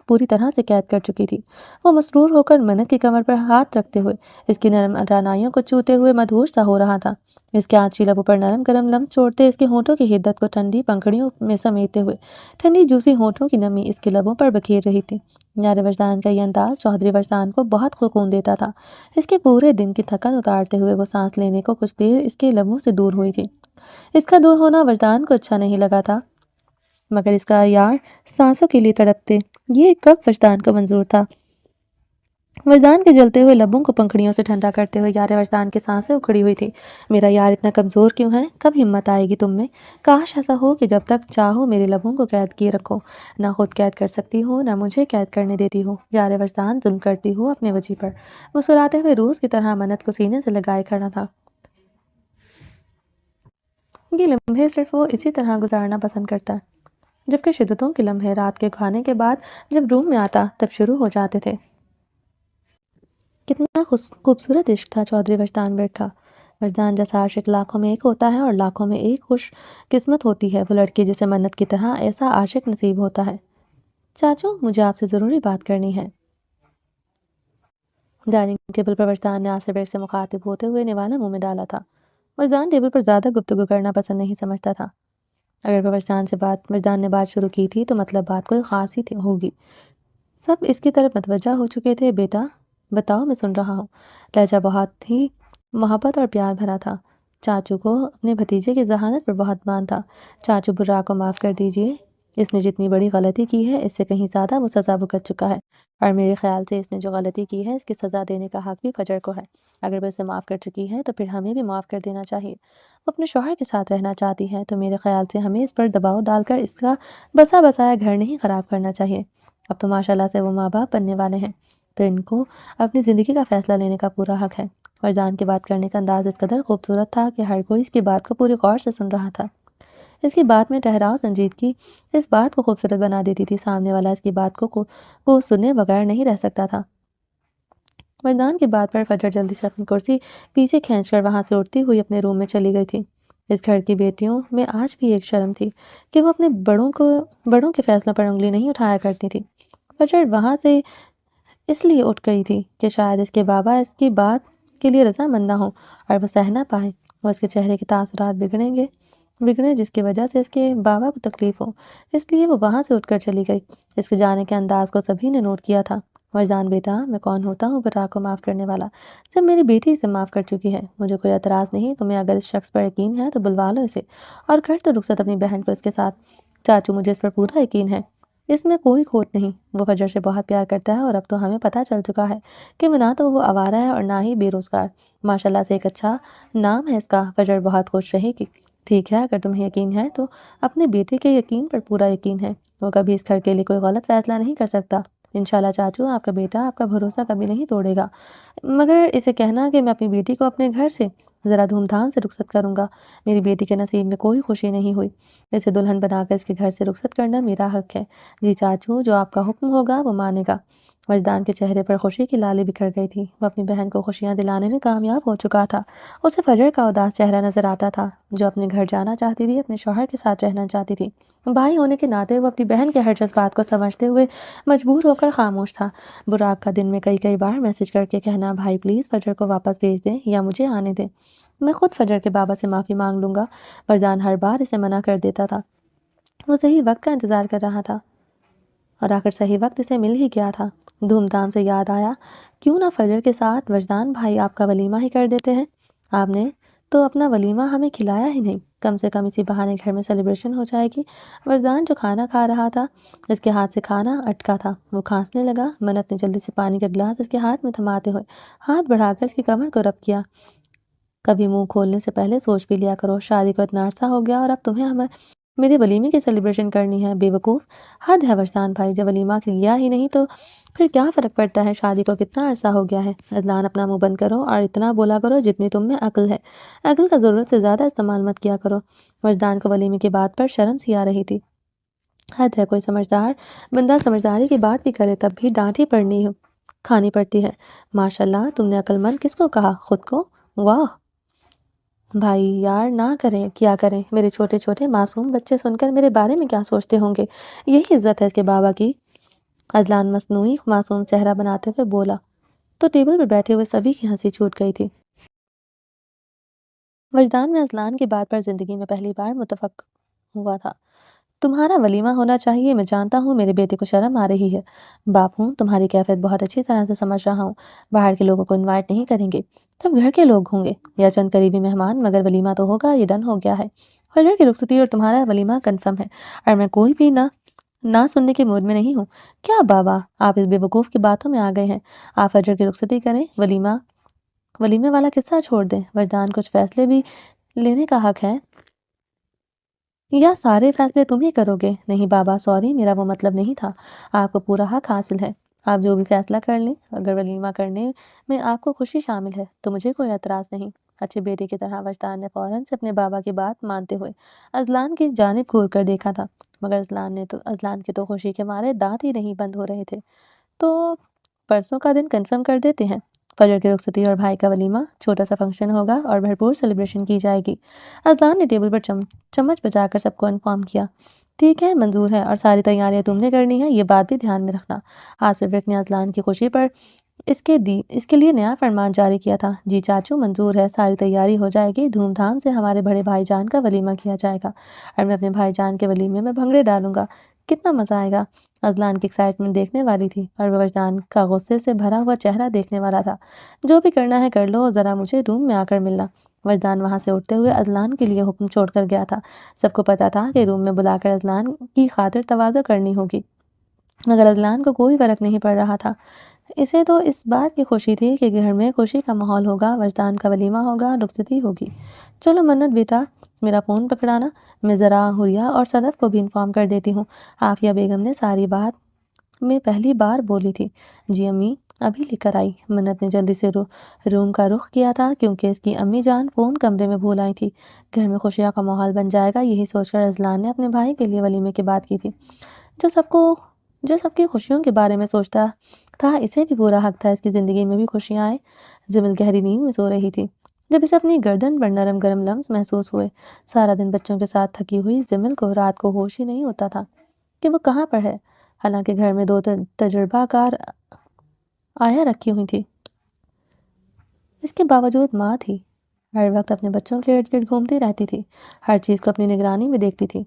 پوری طرح سے قید کر چکی تھی۔ وہ مسرور ہو کر منت کی کمر پر ہاتھ رکھتے ہوئے اس کی نرم رانائیوں کو چوتے ہوئے مدہوش سا ہو رہا تھا۔ اس کے آنچی لبوں پر نرم گرم لمس چھوڑتے اس کے ہونٹوں کی حدت کو ٹھنڈی پنکھڑیوں میں سمیٹتے ہوئے ٹھنڈی جوسی ہونٹوں کی نمی اس کے لبوں پر بکھیر رہی تھی۔ یار وجدان کا یہ انداز چودھری وجدان کو بہت سکون دیتا تھا۔ اس کے پورے دن کی تھکن اتارتے ہوئے وہ سانس لینے کو کچھ دیر اس کے لبوں سے دور ہوئی تھی۔ اس کا دور ہونا وجدان کو اچھا نہیں لگا تھا، مگر اس کا یار سانسوں کے لیے تڑپتے یہ کب وجدان کو منظور تھا۔ وجدان کے جلتے ہوئے لبوں کو پنکھڑیوں سے ٹھنڈا کرتے ہوئے یار وجدان کی سانسیں اکھڑی ہوئی تھی۔ میرا یار اتنا کمزور کیوں ہے؟ کب ہمت آئے گی تم میں؟ کاش ایسا ہو کہ جب تک چاہو میرے لبوں کو قید کیے رکھو، نہ خود قید کر سکتی ہو نہ مجھے قید کرنے دیتی ہو۔ یار وجدان ظلم کرتی ہو اپنے وجی پر، مسکراتے ہوئے روز کی طرح منت کو سینے سے لگائے کھڑا تھا۔ یہ لمحے صرف وہ اسی طرح گزارنا پسند کرتا ہے، جبکہ شدتوں کے لمحے رات کے کھانے کے بعد جب روم میں آتا تب شروع ہو جاتے تھے۔ کتنا خوبصورت عشق تھا چودھری وجدان بیٹھا۔ وجدان جیسا عاشق لاکھوں میں ایک ہوتا ہے اور لاکھوں میں ایک خوش قسمت ہوتی ہے وہ لڑکی جسے منت کی طرح ایسا عاشق نصیب ہوتا ہے۔ چاچو مجھے آپ سے ضروری بات کرنی ہے۔ ڈائننگ ٹیبل پر وجدان نے آصر بیگ سے مخاطب ہوتے ہوئے نوالا منہ میں ڈالا تھا۔ وجدان ٹیبل پر زیادہ گفتگو کرنا پسند نہیں سمجھتا تھا۔ اگر وہ وجدان نے بات شروع کی تھی تو مطلب بات کوئی خاص ہی ہوگی۔ سب اس کی طرف متوجہ ہو چکے تھے۔ بیٹا بتاؤ میں سن رہا ہوں۔ لہجہ بہت ہی محبت اور پیار بھرا تھا۔ چاچو کو اپنے بھتیجے کی ذہانت پر بہت مان تھا۔ چاچو برا کو معاف کر دیجئے، اس نے جتنی بڑی غلطی کی ہے اس سے کہیں زیادہ وہ سزا بھگت چکا ہے، اور میرے خیال سے اس نے جو غلطی کی ہے اس کی سزا دینے کا حق بھی فجر کو ہے۔ اگر وہ اسے معاف کر چکی ہے تو پھر ہمیں بھی معاف کر دینا چاہیے۔ وہ اپنے شوہر کے ساتھ رہنا چاہتی ہے تو میرے خیال سے ہمیں اس پر دباؤ ڈال کر اس کا بسا بسایا گھر نہیں خراب کرنا چاہیے۔ اب تو ماشاءاللہ سے وہ ماں باپ بننے والے ہیں تو ان کو اپنی زندگی کا فیصلہ لینے کا پورا حق ہے۔ وجدان کی بات کرنے کا انداز اس قدر خوبصورت تھا کہ ہر کوئی اس کی بات کو پوری غور سے سن رہا تھا۔ اس کی بات میں ٹھہراؤ سنجیدگی اس بات کو خوبصورت بنا دیتی تھی۔ سامنے والا اس کی بات کو سنے بغیر نہیں رہ سکتا تھا۔ وجدان کی بات پر فجر جلدی سے اپنی کرسی پیچھے کھینچ کر وہاں سے اٹھتی ہوئی اپنے روم میں چلی گئی تھی۔ اس گھر کی بیٹیوں میں آج بھی ایک شرم تھی کہ وہ اپنے بڑوں کے فیصلوں پر انگلی نہیں اٹھایا کرتی تھی۔ فجر وہاں سے اس لیے اٹھ گئی تھی کہ شاید اس کے بابا اس کی بات کے لیے رضامند نہ ہوں اور وہ سہ نہ پائیں، وہ اس کے چہرے کے تاثرات بگڑے جس کی وجہ سے اس کے بابا کو تکلیف ہو، اس لیے وہ وہاں سے اٹھ کر چلی گئی۔ اس کے جانے کے انداز کو سبھی نے نوٹ کیا تھا۔ وجدان بیٹا میں کون ہوتا ہوں برا کو معاف کرنے والا، جب میری بیٹی اسے معاف کر چکی ہے مجھے کوئی اعتراض نہیں۔ تمہیں اگر اس شخص پر یقین ہے تو بلوا لو اسے اور کر تو رخصت اپنی بہن کو اس کے ساتھ۔ چاچو مجھے اس پر پورا یقین ہے، اس میں کوئی کھوٹ نہیں۔ وہ فجر سے بہت پیار کرتا ہے اور اب تو ہمیں پتہ چل چکا ہے کہ نہ تو وہ آوارہ ہے اور نہ ہی بے روزگار۔ ماشاءاللہ سے ایک اچھا نام ہے اس کا۔ فجر بہت خوش رہے گی۔ ٹھیک ہے اگر تمہیں یقین ہے تو اپنے بیٹے کے یقین پر پورا یقین ہے، وہ کبھی اس گھر کے لیے کوئی غلط فیصلہ نہیں کر سکتا۔ انشاءاللہ چاچو آپ کا بیٹا آپ کا بھروسہ کبھی نہیں توڑے گا، مگر اسے کہنا کہ میں اپنی بیٹی کو اپنے گھر سے ذرا دھوم دھام سے رخصت کروں گا۔ میری بیٹی کے نصیب میں کوئی خوشی نہیں ہوئی، اسے دلہن بنا کر اس کے گھر سے رخصت کرنا میرا حق ہے۔ جی چاچو، جو آپ کا حکم ہوگا وہ مانے گا۔ وجدان کے چہرے پر خوشی کی لالی بکھر گئی تھی، وہ اپنی بہن کو خوشیاں دلانے میں کامیاب ہو چکا تھا۔ اسے فجر کا اداس چہرہ نظر آتا تھا، جو اپنے گھر جانا چاہتی تھی، اپنے شوہر کے ساتھ رہنا چاہتی تھی۔ بھائی ہونے کے ناطے وہ اپنی بہن کے ہر جذبات کو سمجھتے ہوئے مجبور ہو کر خاموش تھا۔ براق کا دن میں کئی بار میسج کر کے کہنا، بھائی پلیز فجر کو واپس بھیج دیں یا مجھے آنے دیں، میں خود فجر کے بابا سے معافی مانگ لوں گا۔ فرزان ہر بار اسے منع کر دیتا تھا۔ وہ صحیح وقت کا انتظار کر رہا تھا اور آخر صحیح وقت اسے مل ہی گیا تھا۔ دھوم دھام سے یاد آیا، کیوں نہ فجر کے ساتھ وجدان بھائی آپ کا ولیمہ ہی کر دیتے ہیں؟ آپ نے تو اپنا ولیمہ ہمیں کھلایا ہی نہیں، کم سے کم اسی بہانے گھر میں سیلیبریشن ہو جائے گی۔ وجدان جو کھانا کھا رہا تھا، اس کے ہاتھ سے کھانا اٹکا تھا، وہ کھانسنے لگا۔ منت نے جلدی سے پانی کا گلاس اس کے ہاتھ میں تھماتے ہوئے ہاتھ بڑھا کر اس کی کمر کو رب کیا۔ کبھی منہ کھولنے سے پہلے سوچ بھی لیا کرو، شادی کو اتنا عرصہ ہو گیا اور اب تمہیں میرے ولیمے کی سیلیبریشن کرنی ہے؟ بے وقوف، حد ہے وجدان بھائی، جب ولیمہ کیا ہی نہیں تو پھر کیا فرق پڑتا ہے؟ شادی کو کتنا عرصہ ہو گیا ہے۔ عدنان، اپنا منہ بند کرو اور اتنا بولا کرو جتنی تم میں عقل ہے، عقل کا ضرورت سے زیادہ استعمال مت کیا کرو۔ وجدان کو ولیمے کی بات پر شرم سی آ رہی تھی۔ حد ہے، کوئی سمجھدار بندہ سمجھداری کی بات بھی کرے تب بھی ڈانٹ ہی کھانی پڑتی ہے۔ ماشاءاللہ، تم نے عقل مند کس کو کہا؟ خود کو؟ واہ بھائی یار، نہ کریں، کیا کریں؟ میرے چھوٹے چھوٹے معصوم بچے سن کر میرے بارے میں کیا سوچتے ہوں گے؟ یہی عزت ہے اس کے بابا کی؟ اذلان مصنوعی معصوم چہرہ بناتے ہوئے بولا تو ٹیبل پر بیٹھے ہوئے سبھی کی ہنسی چھوٹ گئی تھی۔ وجدان میں اذلان کی بات پر زندگی میں پہلی بار متفق ہوا تھا۔ تمہارا ولیمہ ہونا چاہیے، میں جانتا ہوں میرے بیٹے کو شرم آ رہی ہے۔ باپ ہوں، تمہاری کیفیت بہت اچھی طرح سے سمجھ رہا ہوں۔ باہر کے لوگوں کو انوائٹ نہیں کریں گے، تب گھر کے لوگ ہوں گے یا چند قریبی مہمان، مگر ولیمہ تو ہوگا، یہ ڈن ہو گیا ہے۔ فجر کی رخصتی اور تمہارا ولیمہ کنفرم ہے، اور میں کوئی بھی نہ سننے کے موڈ میں نہیں ہوں۔ کیا بابا، آپ اس بے وقوف کی باتوں میں آ گئے ہیں؟ آپ فجر کی رخصتی کریں، ولیمے والا قصہ چھوڑ دیں۔ وجدان، کچھ فیصلے بھی لینے کا حق ہے یا سارے فیصلے تم ہی کرو گے؟ نہیں بابا، سوری، میرا وہ مطلب نہیں تھا۔ آپ کو پورا حق حاصل ہے، آپ جو بھی فیصلہ کر لیں۔ اگر ولیمہ کرنے میں آپ کو خوشی شامل ہے تو مجھے کوئی اعتراض نہیں۔ اچھے بیٹے کی طرح وجدان نے فوراً سے اپنے بابا کی بات مانتے ہوئے اذلان کی جانب گھور کر دیکھا تھا، مگر اذلان کے تو خوشی کے مارے دانت ہی نہیں بند ہو رہے تھے۔ تو پرسوں کا دن کنفرم کر دیتے ہیں، فجر کی رخصتی اور بھائی کا ولیمہ، چھوٹا سا فنکشن ہوگا اور بھرپور سیلیبریشن کی جائے گی۔ اذلان نے ٹیبل پر چمچ بجا کر سب کو انفارم کیا۔ ٹھیک ہے، منظور ہے، اور ساری تیاریاں تم نے کرنی ہے، یہ بات بھی دھیان میں رکھنا۔ آصف رک نے اذلان کی خوشی پر اس کے لیے نیا فرمان جاری کیا تھا۔ جی چاچو، منظور ہے، ساری تیاری ہو جائے گی، دھوم دھام سے ہمارے بڑے بھائی جان کا ولیمہ کیا جائے گا، اور میں اپنے بھائی جان کے ولیمے میں بھنگڑے ڈالوں گا، کتنا مزہ آئے گا۔ اذلان کی ایکسائٹمنٹ دیکھنے والی تھی اور وجدان کا غصے سے بھرا ہوا چہرہ دیکھنے والا تھا۔ جو بھی کرنا ہے کر لو، ذرا مجھے روم میں آ کر ملنا۔ وجدان وہاں سے اٹھتے ہوئے اذلان کے لیے حکم چھوڑ کر گیا تھا۔ سب کو پتا تھا کہ روم میں بلا کر اذلان کی خاطر تواضع کرنی ہوگی، مگر اذلان کو کوئی فرق نہیں پڑ رہا تھا۔ اسے تو اس بات کی خوشی تھی کہ گھر میں خوشی کا ماحول ہوگا، وجدان کا ولیمہ ہوگا، رخصتی ہوگی۔ چلو منت بیٹا، میرا فون پکڑانا، میں ذرا حوریہ اور صدف کو بھی انفارم کر دیتی ہوں۔ عافیہ بیگم نے ساری بات میں پہلی بار بولی تھی۔ جی امی، ابھی لے کر آئی۔ منت نے جلدی سے روم کا رخ کیا تھا، کیونکہ اس کی امی جان فون کمرے میں بھول آئی تھی۔ گھر میں خوشیاں کا ماحول بن جائے گا، یہی سوچ کر اذلان نے اپنے بھائی کے لیے ولیمے کی بات کی تھی۔ جو سب کی خوشیوں کے بارے میں سوچتا تھا، اسے بھی پورا حق تھا اس کی زندگی میں بھی خوشیاں آئے۔ زمل گہری نیند میں سو رہی تھی جب اسے اپنی گردن پر نرم گرم لمس محسوس ہوئے۔ سارا دن بچوں کے ساتھ تھکی ہوئی زمل کو رات کو ہوش ہی نہیں ہوتا تھا کہ وہ کہاں پر ہے، حالانکہ گھر میں 2 تجربہ کار آیا رکھی ہوئی تھی۔ اس کے باوجود ماں تھی، ہر وقت اپنے بچوں کے ارد گرد گھومتی رہتی تھی، ہر چیز کو اپنی نگرانی میں دیکھتی تھی۔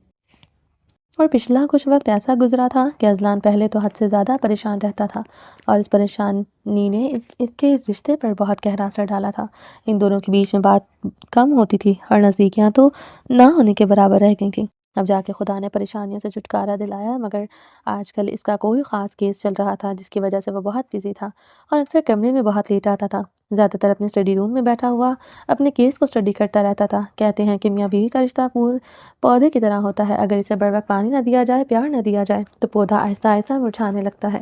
اور پچھلا کچھ وقت ایسا گزرا تھا کہ اذلان پہلے تو حد سے زیادہ پریشان رہتا تھا، اور اس پریشانی نے اس کے رشتے پر بہت گہرا اثر ڈالا تھا۔ ان دونوں کے بیچ میں بات کم ہوتی تھی اور نزدیکیاں تو نہ ہونے کے برابر رہ گئی تھیں۔ اب جا کے خدا نے پریشانیوں سے چھٹکارا دلایا، مگر آج کل اس کا کوئی خاص کیس چل رہا تھا جس کی وجہ سے وہ بہت بزی تھا اور اکثر کمرے میں بہت لیٹ آتا تھا۔ زیادہ تر اپنے اسٹڈی روم میں بیٹھا ہوا اپنے کیس کو اسٹڈی کرتا رہتا تھا۔ کہتے ہیں کہ میاں بیوی کا رشتہ پودے کی طرح ہوتا ہے، اگر اسے بر وقت پانی نہ دیا جائے، پیار نہ دیا جائے تو پودا آہستہ آہستہ مرجھانے لگتا ہے۔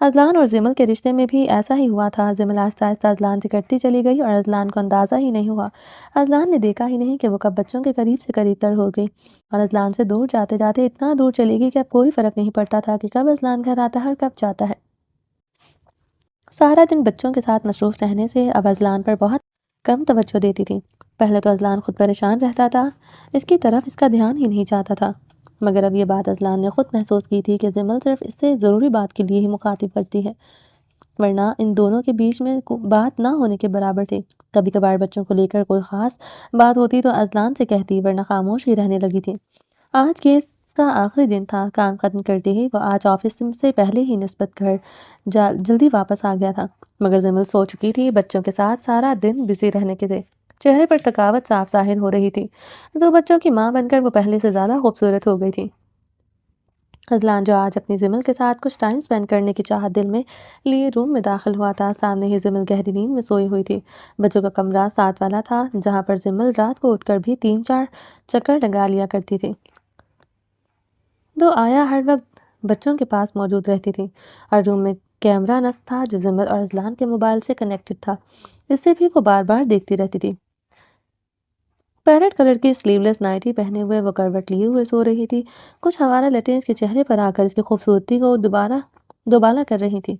ازلان اور زمل کے رشتے میں بھی ایسا ہی ہوا تھا۔ زمل آہستہ آہستہ ازلان سے کٹتی چلی گئی اور ازلان کو اندازہ ہی نہیں ہوا۔ ازلان نے دیکھا ہی نہیں کہ وہ کب بچوں کے قریب سے قریب تر ہو گئی اور ازلان سے دور جاتے جاتے اتنا دور چلی گئی کہ اب کوئی فرق نہیں پڑتا تھا کہ کب ازلان گھر آتا ہے اور کب جاتا ہے۔ سارا دن بچوں کے ساتھ مصروف رہنے سے اب ازلان پر بہت کم توجہ دیتی تھی۔ پہلے تو ازلان خود پریشان رہتا تھا، اس کی طرف اس کا دھیان ہی نہیں جاتا تھا، مگر اب یہ بات ازلان نے خود محسوس کی تھی کہ زمل صرف اس سے ضروری بات کے لیے ہی مخاطب کرتی ہے، ورنہ ان دونوں کے بیچ میں بات نہ ہونے کے برابر تھی۔ کبھی کبھار بچوں کو لے کر کوئی خاص بات ہوتی تو ازلان سے کہتی، ورنہ خاموش ہی رہنے لگی تھی۔ آج کیس کا آخری دن تھا، کام ختم کرتے ہی وہ آج آفس سے پہلے ہی نسبت گھر جلدی واپس آ گیا تھا، مگر زمل سو چکی تھی۔ بچوں کے ساتھ سارا دن بزی رہنے کے چہرے پر تھکاوٹ صاف ظاہر ہو رہی تھی۔ دو بچوں کی ماں بن کر وہ پہلے سے زیادہ خوبصورت ہو گئی تھی۔ ازلان جو آج اپنی زمل کے ساتھ کچھ ٹائم سپینڈ کرنے کی چاہت دل میں لیے روم میں داخل ہوا تھا، سامنے ہی زمل گہری نیند میں سوئی ہوئی تھی۔ بچوں کا کمرہ ساتھ والا تھا، جہاں پر زمل رات کو اٹھ کر بھی 3-4 چکر لگا لیا کرتی تھی۔ دو آیا ہر وقت بچوں کے پاس موجود رہتی تھی اور روم میں کیمرہ نصب تھا جو زمل اور ازلان کے موبائل سے کنیکٹڈ تھا، اس سے بھی وہ بار بار دیکھتی رہتی تھی۔ پیرٹ کلر کی سلیو لیس نائٹی پہنے ہوئے وہ کروٹ لیے ہوئے سو رہی تھی، کچھ ہوارہ لٹیں اس کے چہرے پر آ کر اس کی خوبصورتی کو دوبالا کر رہی تھی۔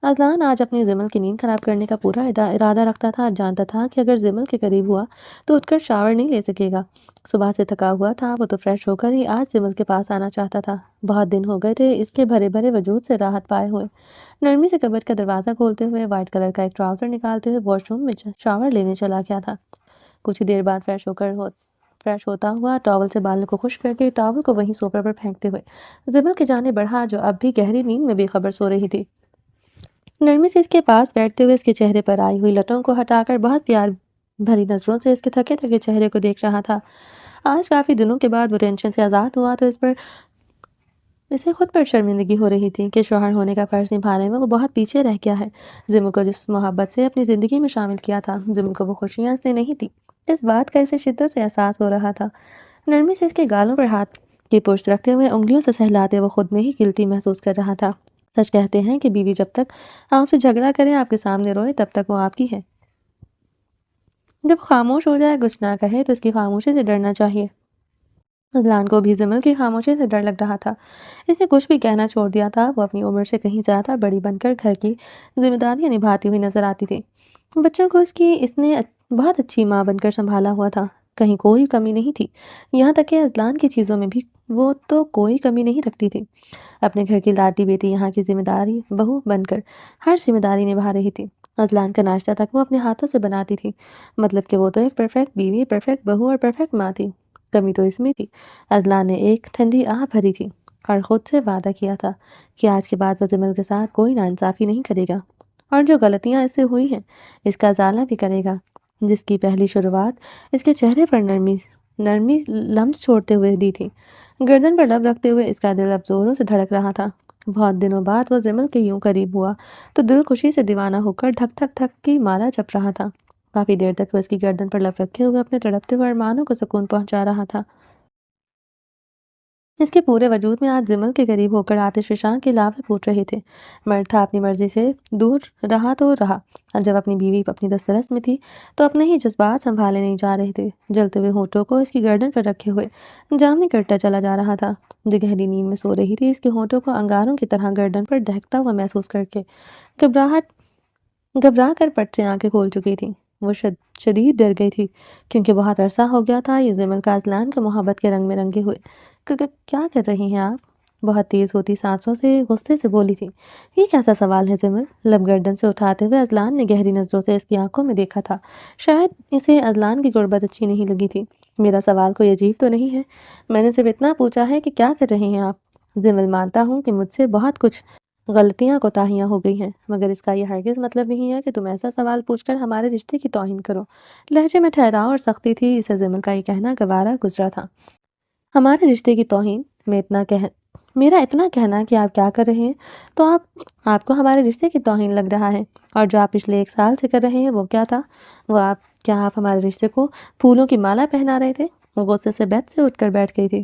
ازلان آج اپنی زمل کی نیند خراب کرنے کا پورا ارادہ رکھتا تھا، جانتا تھا کہ اگر زمل کے قریب ہوا تو اٹھ کر شاور نہیں لے سکے گا۔ صبح سے تھکا ہوا تھا وہ، تو فریش ہو کر ہی آج زمل کے پاس آنا چاہتا تھا۔ بہت دن ہو گئے تھے اس کے بھرے بھرے وجود سے راحت پائے ہوئے۔ نرمی سے کبٹ کا دروازہ کھولتے ہوئے وائٹ کلر کا ایک ٹراؤزر نکالتے ہوئے واش روم میں شاور لینے چلا گیا تھا۔ کچھ ہی دیر بعد فریش ہوتا ہوا ٹاول سے بالوں کو خشک کر کے ٹاول کو وہیں صوفے پر پھینکتے ہوئے زمل کے جانے بڑھا، جو اب بھی گہری نیند میں بے خبر سو رہی تھی۔ نرمی سے اس کے پاس بیٹھتے ہوئے اس کے چہرے پر آئی ہوئی لٹوں کو ہٹا کر بہت پیار بھری نظروں سے اس کے تھکے تھکے چہرے کو دیکھ رہا تھا۔ آج کافی دنوں کے بعد وہ ٹینشن سے آزاد ہوا تو اسے خود پر شرمندگی ہو رہی تھی کہ شوہر ہونے کا فرض نبھانے میں وہ بہت پیچھے رہ گیا ہے۔ زمل کو جس محبت سے اپنی زندگی میں شامل کیا تھا، زمل کو وہ خوشیاں اس نے نہیں تھی، اس بات کا اسے شدت سے احساس ہو رہا تھا۔ نرمی سے اس کے گالوں پر ہاتھ کی پشت رکھتے ہوئے انگلیوں سے سہلاتے وہ خود میں ہی گلٹی محسوس کر رہا تھا۔ سچ کہتے ہیں کہ بیوی جب تک آپ سے جھگڑا کرے، آپ کے سامنے روئے، تب تک وہ آپ کی ہے۔ جب خاموش ہو جائے، کچھ نہ کہے، تو اس کی خاموشی سے ڈرنا چاہیے۔ ازلان کو بھی زمل کی خاموشی سے ڈر لگ رہا تھا۔ اس نے کچھ بھی کہنا چھوڑ دیا تھا۔ وہ اپنی عمر سے کہیں زیادہ بڑی بن کر گھر کی ذمہ داریاں نبھاتی ہوئی نظر آتی تھی۔ بچوں کو اس نے بہت اچھی ماں بن کر سنبھالا ہوا تھا، کہیں کوئی کمی نہیں تھی، یہاں تک کہ ازلان کی چیزوں میں بھی وہ تو کوئی کمی نہیں رکھتی تھی۔ اپنے گھر کی لاڈلی بیٹی یہاں کی ذمہ داری بہو بن کر ہر ذمہ داری نبھا رہی تھی۔ ازلان کا ناشتہ تک وہ اپنے ہاتھوں سے بناتی تھی، مطلب کہ وہ تو ایک پرفیکٹ بیوی، پرفیکٹ بہو اور پرفیکٹ ماں تھی۔ کمی تو اس میں تھی۔ ازلان نے ایک ٹھنڈی آہ بھری تھی اور خود سے وعدہ کیا تھا کہ آج کے بعد وہ زمل کے ساتھ کوئی ناانصافی نہیں کرے گا اور جو غلطیاں اس سے ہوئی ہیں اس کا ازالہ بھی کرے گا، جس کی پہلی شروعات اس کے چہرے پر نرمی لمس چھوڑتے ہوئے دی تھی۔ گردن پر لب رکھتے ہوئے اس کا دل اب زوروں سے دھڑک رہا تھا۔ بہت دنوں بعد وہ زمل کے یوں قریب ہوا تو دل خوشی سے دیوانہ ہو کر دھک دھک دھک کی مارا جپ رہا تھا۔ کافی دیر تک وہ اس کی گردن پر لب رکھے ہوئے اپنے تڑپتے ہوئے ارمانوں کو سکون پہنچا رہا تھا۔ اس کے پورے وجود میں آج زمل کے قریب ہو کر آتش فشاں کے لاوے پھوٹ رہے تھے۔ مرد تھا، اپنی مرضی سے دور رہا تو رہا، اور جب اپنی بیوی اپنی دسترس میں تھی تو اپنے ہی جذبات سنبھالے نہیں جا رہے تھے۔ جلتے ہوئے ہونٹوں کو اس کی گردن پر رکھے ہوئے جامنی کرتا چلا جا رہا تھا، جو گہری نیند میں سو رہی تھی۔ اس کے ہونٹوں کو انگاروں کی طرح گردن پر دہکتا ہوا محسوس کر کے گھبرا کر پٹ سے آنکھیں کھول چکی تھی۔ وہ شدید ڈر گئی تھی، کیونکہ بہت عرصہ ہو گیا تھا یہ زمل کا ازلان کے محبت کے رنگ میں رنگے ہوئے۔ کیا کر رہی ہیں آپ؟ بہت تیز ہوتی سانسوں سے غصے سے بولی تھی۔ یہ کیسا سوال ہے زمل؟ لب گردن سے اٹھاتے ہوئے ازلان نے گہری نظروں سے اس کی آنکھوں میں دیکھا تھا۔ شاید اسے ازلان کی قربت اچھی نہیں لگی تھی۔ میرا سوال کوئی عجیب تو نہیں ہے، میں نے صرف اتنا پوچھا ہے کہ کیا کر رہی ہیں آپ؟ زمل، مانتا ہوں کہ مجھ سے بہت کچھ غلطیاں کوتاہیاں ہو گئی ہیں، مگر اس کا یہ ہرگز مطلب نہیں ہے کہ تم ایسا سوال پوچھ کر ہمارے رشتے کی توہین کرو۔ لہجے میں ٹھہراؤ اور سختی تھی، اسے زمل کا یہ کہنا گوارا گزرا تھا۔ ہمارے رشتے کی توہین؟ میرا اتنا کہنا کہ آپ کیا کر رہے ہیں تو آپ کو ہمارے رشتے کی توہین لگ رہا ہے، اور جو آپ پچھلے 1 سال سے کر رہے ہیں وہ کیا تھا؟ کیا آپ ہمارے رشتے کو پھولوں کی مالا پہنا رہے تھے؟ وہ غصے سے بیت سے اٹھ کر بیٹھ گئی تھی۔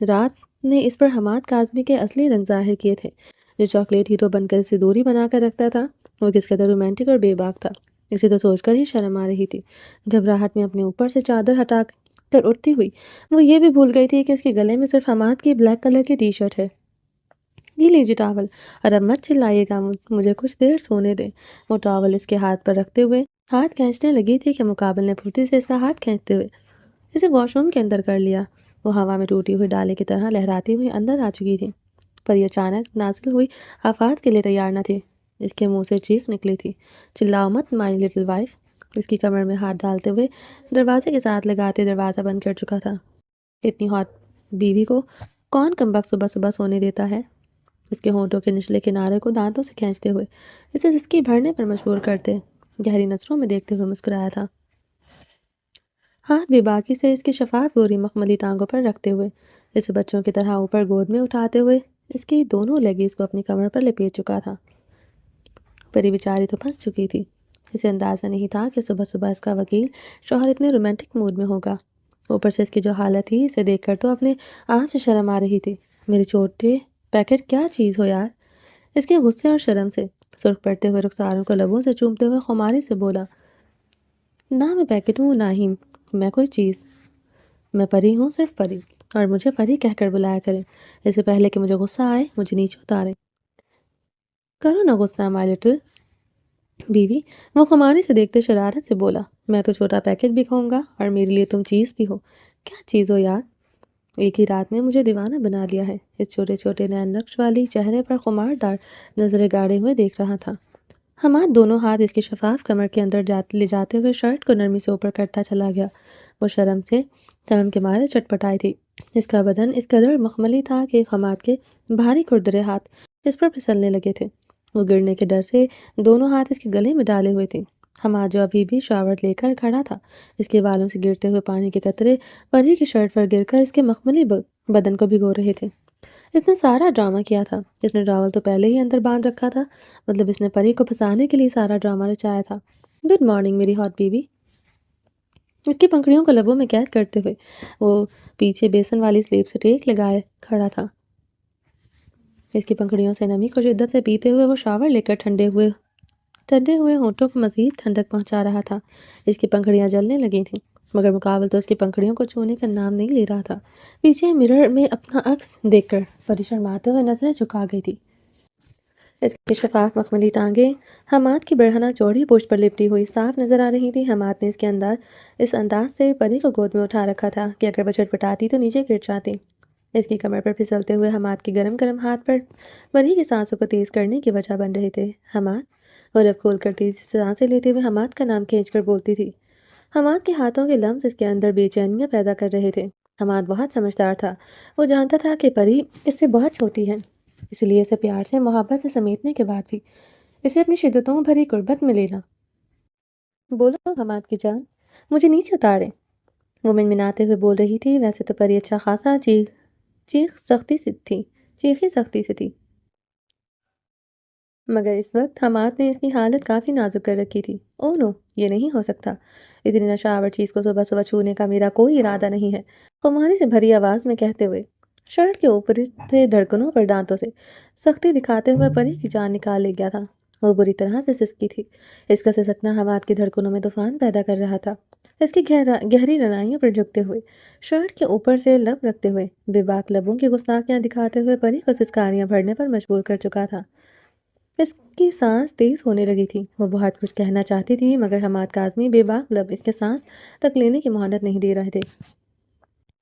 رات نے اس پر حماد کاظمی کے اصلی رنگ ظاہر کیے تھے۔ جو چاکلیٹ ہی تو بن کر اسے دوری بنا کر رکھتا تھا، وہ کس قدر رومانٹک اور بے باک تھا، اسے تو سوچ کر ہی شرم آ رہی تھی۔ گھبراہٹ میں اپنے اوپر سے چادر ہٹا کر اٹھتی ہوئی وہ یہ بھی بھول گئی تھی کہ اس کے گلے میں صرف حماد کی بلیک کلر کی ٹی شرٹ ہے۔ یہ لیجیے ٹاول، اور اب مت چلائیے گا، مجھے کچھ دیر سونے دیں۔ وہ ٹاول اس کے ہاتھ پر رکھتے ہوئے ہاتھ کھینچنے لگی تھی کہ مقابل نے پھرتی سے اس کا ہاتھ کھینچتے ہوئے اسے واش روم کے اندر کر لیا۔ وہ ہوا میں ٹوٹی ہوئی ڈالی کی طرح لہراتی ہوئی اندر آ چکی تھی، پر یہ اچانک نازل ہوئی آفات کے لیے تیار نہ تھی۔ اس کے منہ سے چیخ نکلی تھی، چلاؤ مت مائی لٹل وائف۔ اس کی کمر میں ہاتھ ڈالتے ہوئے دروازے کے ساتھ لگاتے دروازہ بند کر چکا تھا۔ اتنی ہاٹ بیوی کو کون کمبخت صبح صبح سونے دیتا ہے؟ اس کے ہونٹوں کے نچلے کنارے کو دانتوں سے کھینچتے ہوئے اسے سسکی بھرنے پر مجبور کرتے گہری نظروں میں دیکھتے ہوئے مسکرایا تھا، ہاتھ بھی باکی سے اس کی شفاف گوری مخملی ٹانگوں پر رکھتے ہوئے اسے بچوں کی طرح اوپر گود میں اٹھاتے ہوئے اس کی دونوں لیگیز کو اپنی کمر پر لپیٹ چکا تھا۔ پری بیچاری تو پھنس چکی تھی۔ اسے اندازہ نہیں تھا کہ صبح صبح اس کا وکیل شوہر اتنے رومانٹک موڈ میں ہوگا۔ اوپر سے اس کی جو حالت تھی، اسے دیکھ کر تو اپنے آپ سے شرم آ رہی تھی۔ میری چھوٹے پیکٹ کیا چیز ہو یار؟ اس کے غصے اور شرم سے سرخ پڑتے ہوئے رخساروں کو لبوں سے چومتے ہوئے خماری سے بولا، نہ میں پیکٹ ہوں نہ ہی میں کوئی چیز، میں پری ہوں، صرف پری، اور مجھے پری کہہ کر بلایا کریں۔ اس سے پہلے کہ مجھے غصہ آئے مجھے نیچے اتارے۔ کرو نہ غصہ مائی لٹل بیوی، وہ خماری سے دیکھتے شرارت سے بولا، میں تو چھوٹا پیکٹ بھی کھاؤں گا اور میرے لیے تم چیز بھی ہو۔ کیا چیز ہو یار؟ ایک ہی رات میں مجھے دیوانہ بنا لیا ہے۔ اس چھوٹے چھوٹے نین نقش والی چہرے پر خماردار نظریں گاڑے ہوئے دیکھ رہا تھا۔ حماد دونوں ہاتھ اس کی شفاف کمر کے اندر لے جاتے ہوئے شرٹ کو نرمی سے اوپر کرتا چلا گیا۔ وہ شرم کے مارے چٹپٹائی تھی۔ اس کا بدن اس قدر مخملی تھا کہ حماد کے بھاری کھردرے ہاتھ اس پر پھسلنے لگے تھے۔ وہ گرنے کے ڈر سے دونوں ہاتھ اس کے گلے میں ڈالے ہوئے تھے۔ حماد جو ابھی بھی شاور لے کر کھڑا تھا، اس کے بالوں سے گرتے ہوئے پانی کے قطرے پری کی شرٹ پر گر کر اس کے مخملی بدن کو بھگو رہے تھے۔ اس نے سارا ڈرامہ کیا تھا۔ اس نے ٹاول تو پہلے ہی اندر باندھ رکھا تھا، مطلب اس نے پری کو پھنسانے کے لیے سارا ڈرامہ رچایا تھا۔ گڈ مارننگ میری ہاٹ بیوی۔ اس کی پنکھڑیوں کو لبوں میں قید کرتے ہوئے وہ پیچھے بیسن والی سلیب سے ٹیک لگائے کھڑا تھا۔ اس کی پنکھڑیوں سے نمی کو شدت سے پیتے ہوئے وہ شاور لے کر ٹھنڈے ہوئے ہونٹوں کو مزید ٹھنڈک پہنچا رہا تھا۔ اس کی پنکھڑیاں جلنے لگی تھیں، مگر مقابل تو اس کی پنکھڑیوں کو چھونے کا نام نہیں لے رہا تھا۔ پیچھے مرر میں اپنا عکس دیکھ کر پری شرماتے ہوئے نظریں جھکا گئی تھی۔ اس کی شفاف مخملی ٹانگیں حماد کی برہنہ چوڑی پشت پر لپٹی ہوئی صاف نظر آ رہی تھی۔ حماد نے اس انداز سے پری کو گود میں اٹھا رکھا تھا کہ اگر وہ چٹپٹاتی تو نیچے گر جاتی۔ اس کی کمر پر پھسلتے ہوئے حماد کے گرم گرم ہاتھ پر پری کی سانسوں کو تیز کرنے کی وجہ بن رہے تھے۔ حماد، وہ لب کھول کر تیزی سے سانسیں لیتے ہوئے حماد کا نام کھینچ کر بولتی تھی۔ حماد کے ہاتھوں کے لمس اس کے اندر بے چینیاں پیدا کر رہے تھے۔ حماد بہت سمجھدار تھا۔ وہ جانتا تھا کہ پری اس سے بہت چھوٹی ہے، اس لیے اسے پیار سے محبت سے سمیٹنے کے بعد بھی اسے اپنی شدتوں بھری قربت میں لینا۔ بولو حماد کی جان، مجھے نیچے اتارے، وہ منمناتے ہوئے بول رہی تھی۔ ویسے تو پری اچھا خاصا چیخی سختی سے تھی، مگر اس وقت حماد نے اس کی حالت کافی نازک کر رکھی تھی۔ او نو، یہ نہیں ہو سکتا، اتنی نشہ آور چیز کو صبح صبح چھونے کا میرا کوئی ارادہ نہیں ہے، خماری سے بھری آواز میں کہتے ہوئے شرٹ کے اوپر سے دھڑکنوں پر دانتوں سے سختی دکھاتے ہوئے پری کی جان نکال لے گیا تھا۔ وہ بری طرح سے سسکی تھی۔ اس کا سسکنا حماد کی دھڑکنوں میں طوفان پیدا کر رہا تھا۔ اس کی گہری رنائیوں پر جھکتے ہوئے شرٹ کے اوپر سے لب رکھتے ہوئے بے باک لبوں کی گستاخیاں دکھاتے ہوئے پری کو سسکاریاں بھرنے پر مجبور کر چکا تھا۔ اس کی سانس تیز ہونے لگی تھی۔ وہ بہت کچھ کہنا چاہتی تھی، مگر حماد کاظمی بے باک لب اس کے سانس تک لینے کی مہلت نہیں دے رہے تھے۔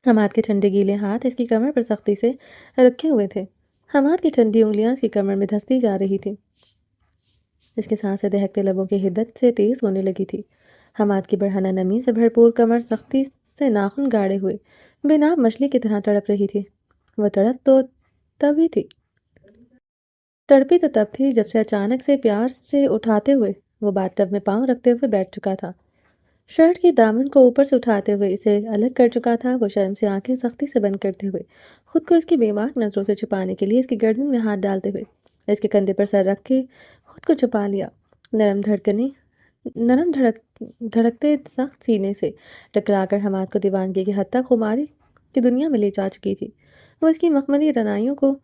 حماد کے ٹھنڈے گیلے ہاتھ اس کی کمر پر سختی سے رکھے ہوئے تھے۔ حماد کی ٹھنڈی انگلیاں اس کی کمر میں دھستی جا رہی تھی۔ اس کی سانسیں دہکتے لبوں کی حدت سے تیز ہونے لگی تھی۔ حماد کی برہنہ نمی سے بھرپور کمر سختی سے ناخن گاڑے ہوئے بے ناب مچھلی کی طرح تڑپ رہی تھی۔ وہ تڑپی تو تب تھی جب سے اچانک سے پیار سے اٹھاتے ہوئے وہ باتھ ٹب میں پاؤں رکھتے ہوئے بیٹھ چکا تھا۔ شرٹ کی دامن کو اوپر سے اٹھاتے ہوئے اسے الگ کر چکا تھا۔ وہ شرم سے آنکھیں سختی سے بند کرتے ہوئے خود کو اس کی بے باک نظروں سے چھپانے کے لیے اس کی گردن میں ہاتھ ڈالتے ہوئے اس کے کندھے پر سر رکھ کے خود کو چھپا لیا۔ نرم دھڑکتے سخت سینے سے ٹکرا کر حماد کو دیوانگی کی حد تک خماری کی دنیا میں لے جا چکی تھی۔ وہ اس کی مخملی رنائیوں کو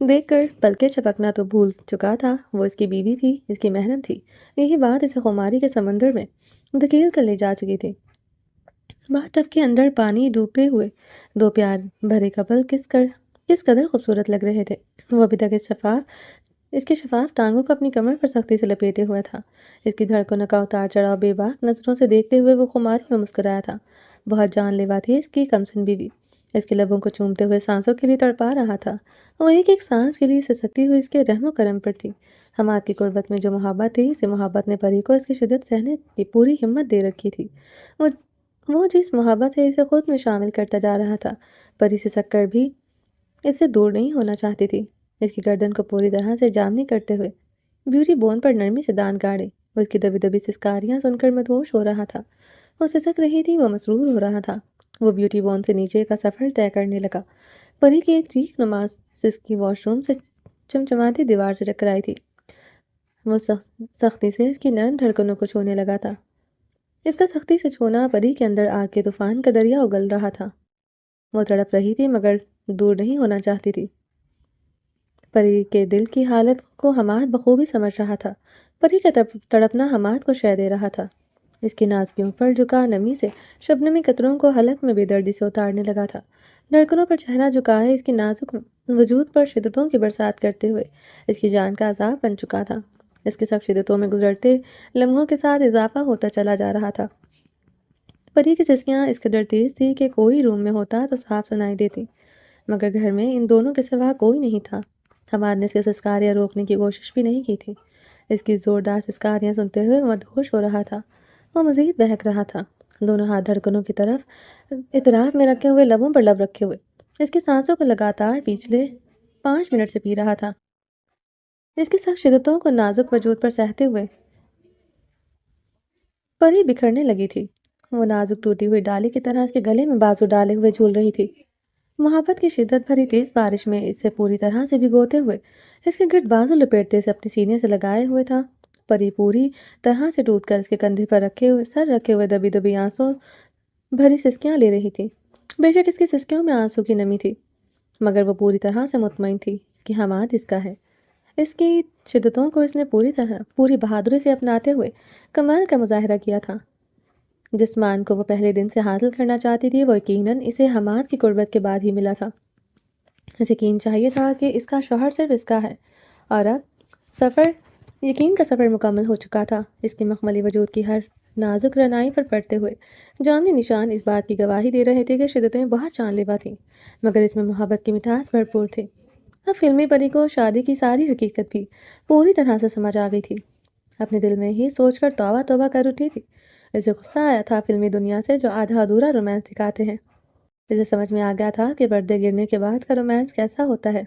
دیکھ کر پلکیں جھپکنا تو بھول چکا تھا۔ وہ اس کی بیوی تھی، اس کی محرم تھی۔ یہی بات اسے خماری کے سمندر میں دھکیل کر لے جا چکی تھی۔ باتھ ٹب کے اندر پانی ڈوبے ہوئے دو پیار بھرے کپل کس قدر خوبصورت لگ رہے تھے۔ وہ ابھی تک اس کے شفاف ٹانگوں کو اپنی کمر پر سختی سے لپیٹے ہوئے تھا۔ اس کی دھڑکنوں کا اتار چڑھاؤ بے باک نظروں سے دیکھتے ہوئے وہ خماری میں مسکرایا تھا۔ بہت جان لیوا تھی اس کی کمسن بیوی۔ اس کے لبوں کو چومتے ہوئے سانسوں کے لیے تڑپا رہا تھا۔ وہ ایک ایک سانس کے لیے سسکتی ہوئی اس کے رحم و کرم پر تھی۔ حماد کی قربت میں جو محبت تھی، اسی محبت نے پری کو اس کی شدت سہنے کی پوری ہمت دے رکھی تھی۔ وہ جس محبت سے اسے خود میں شامل کرتا جا رہا تھا، پری سسک کر بھی اس سے دور نہیں ہونا چاہتی تھی۔ اس کی گردن کو پوری طرح سے جامنی کرتے ہوئے بیوٹی بون پر نرمی سے دان گاڑے وہ اس کی دبی دبی سسکاریاں سن کر مدہوش ہو رہا تھا۔ وہ سسک رہی تھی، وہ مسرور ہو رہا تھا۔ وہ بیوٹی بون سے نیچے کا سفر طے کرنے لگا۔ پری کی ایک چیخ نما سسکی واش روم سے چمچماتی دیوار سے ٹکرائی تھی۔ وہ سختی سے اس کی نرم دھڑکنوں کو چھونے لگا تھا۔ اس کا سختی سے چھونا پری کے اندر آگ کے طوفان کا دریا اگل رہا تھا۔ وہ تڑپ رہی تھی مگر دور نہیں ہونا چاہتی تھی۔ پری کے دل کی حالت کو حماد بخوبی سمجھ رہا تھا۔ پری کا تڑپنا حماد کو شے دے رہا تھا۔ اس کی نازکیوں پر جھکا نمی سے شبنمی قطروں کو حلق میں بے دردی سے اتارنے لگا تھا۔ دھڑکنوں پر چہرہ جھکائے اس کی نازک وجود پر شدتوں کی برسات کرتے ہوئے اس کی جان کا عذاب بن چکا تھا۔ اس کی سخت شدتوں میں گزرتے لمحوں کے ساتھ اضافہ ہوتا چلا جا رہا تھا۔ پری کی سسکیاں اس قدر تیز تھی کہ کوئی روم میں ہوتا تو صاف سنائی دیتی، مگر گھر میں ان دونوں کے سوا کوئی نہیں تھا۔ حماد نے اس کی سسکاریاں روکنے کی کوشش بھی نہیں کی تھی۔ اس کی زوردار سسکاریاں سنتے ہوئے وہ مدہوش ہو رہا تھا۔ وہ مزید بہک رہا تھا، دونوں ہاتھ دھڑکنوں کی طرف اطراف میں رکھے ہوئے، لبوں پر لب رکھے ہوئے اس کی سانسوں کو لگاتار پچھلے 5 منٹ سے پی رہا تھا۔ اس کی سخت شدتوں کو نازک وجود پر سہتے ہوئے پری بکھرنے لگی تھی۔ وہ نازک ٹوٹی ہوئی ڈالی کی طرح اس کے گلے میں بازو ڈالے ہوئے جھول رہی تھی۔ محبت کی شدت بھری تیز بارش میں اسے پوری طرح سے بھگوتے ہوئے اس کے گرد بازو لپیٹتے اسے اپنے سینے سے لگائے ہوئے تھا۔ پری پوری طرح سے ٹوٹ کر اس کے کندھے پر سر رکھے ہوئے دبی دبی آنسوں بھری سسکیاں لے رہی تھی۔ بے شک اس کی سسکیوں میں آنسوں کی نمی تھی، مگر وہ پوری طرح سے مطمئن تھی کہ حماد اس کا ہے۔ اس کی شدتوں کو اس نے پوری بہادری سے اپناتے ہوئے کمال کا مظاہرہ کیا تھا۔ جس مان کو وہ پہلے دن سے حاصل کرنا چاہتی تھی، وہ یقیناً اسے حماد کی قربت کے بعد ہی ملا تھا۔ اسے یقین چاہیے تھا کہ اس کا شوہر صرف اس کا ہے، اور اب یقین کا سفر مکمل ہو چکا تھا۔ اس کی مخملی وجود کی ہر نازک رنائی پر پڑتے ہوئے جامنی نشان اس بات کی گواہی دے رہے تھے کہ شدتیں بہت جان لیوا تھیں، مگر اس میں محبت کی مٹھاس بھرپور تھی۔ اب فلمی پری کو شادی کی ساری حقیقت بھی پوری طرح سے سمجھ آ گئی تھی۔ اپنے دل میں ہی سوچ کر توبہ توبہ کر اٹھی تھی۔ اسے غصہ آیا تھا فلمی دنیا سے جو آدھا ادھورا رومانس دکھاتے ہیں۔ اسے سمجھ میں آ گیا تھا کہ پردے گرنے کے بعد کا رومانس کیسا ہوتا ہے۔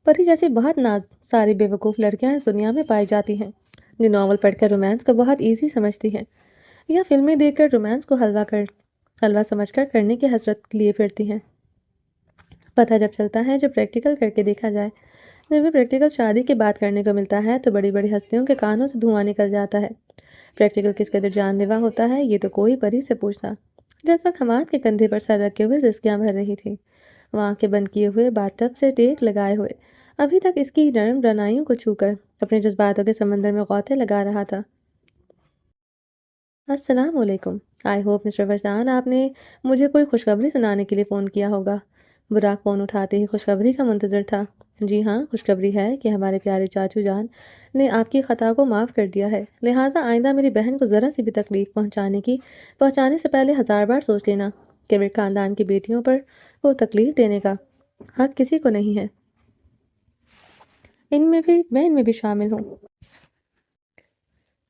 پری جیسی بہت ساری بے وقوف لڑکیاں اس دنیا میں پائی جاتی ہیں جو ناول پڑھ کر رومانس کو بہت ایزی سمجھتی ہیں، یا فلمیں دیکھ کر رومانس کو حلوہ سمجھ کر کرنے کی حسرت لیے پھرتی ہیں۔ پتہ جب چلتا ہے جب پریکٹیکل کر کے دیکھا جائے۔ جب بھی پریکٹیکل شادی کے بعد کرنے کو ملتا ہے تو بڑی بڑی ہستیوں کے کانوں سے دھواں نکل جاتا ہے۔ پریکٹیکل کس قدر جان لیوا ہوتا ہے یہ تو کوئی پری سے پوچھتا۔ جس وقت حماد کے کندھے پر سر رکھے ہوئے سسکیاں بھر رہی تھی، وہ آنکھیں بند کیے ہوئے باتھ ٹب سے ٹیک لگائے ہوئے ابھی تک اس کی نرم رنائیوں کو چھو کر اپنے جذباتوں کے سمندر میں غوطے لگا رہا تھا۔ السلام علیکم۔ آئی ہوپ مسٹر فرزان آپ نے مجھے کوئی خوشخبری سنانے کے لیے فون کیا ہوگا۔ براق فون اٹھاتے ہی خوشخبری کا منتظر تھا۔ جی ہاں، خوشخبری ہے کہ ہمارے پیارے چاچو جان نے آپ کی خطا کو معاف کر دیا ہے، لہٰذا آئندہ میری بہن کو ذرا سی بھی تکلیف پہنچانے سے پہلے 1000 بار سوچ لینا کہ میرے خاندان کی بیٹیوں پر کو تکلیف دینے کا حق کسی کو نہیں ہے۔ میں ان میں بھی شامل ہوں۔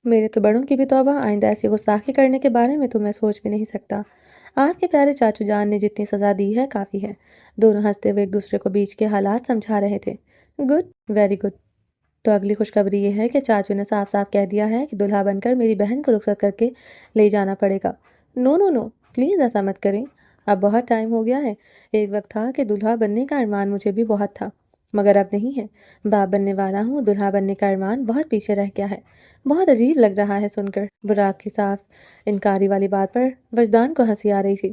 میرے تو بڑوں کی بھی توبہ، آئندہ ایسی گستاخی کرنے کے بارے میں تو میں سوچ بھی نہیں سکتا۔ آپ کے پیارے چاچو جان نے جتنی سزا دی ہے کافی ہے۔ دونوں ہنستے ہوئے ایک دوسرے کو بیچ کے حالات سمجھا رہے تھے۔ Good, very good. تو اگلی خوشخبری یہ ہے کہ چاچو نے صاف صاف کہہ دیا ہے کہ دلہا بن کر میری بہن کو رخصت کر کے لے جانا پڑے گا۔ نو نو نو، پلیز ایسا مت کریں، اب بہت ٹائم ہو گیا ہے۔ ایک وقت تھا کہ دلہا بننے کا ارمان مجھے بھی بہت تھا، مگر اب نہیں ہے۔ باپ بننے والا ہوں، دلہا بننے کا ارمان بہت پیچھے رہ گیا ہے۔ بہت عجیب لگ رہا ہے سن کر۔ براق کی صاف انکاری والی بات پر وجدان کو ہنسی آ رہی تھی۔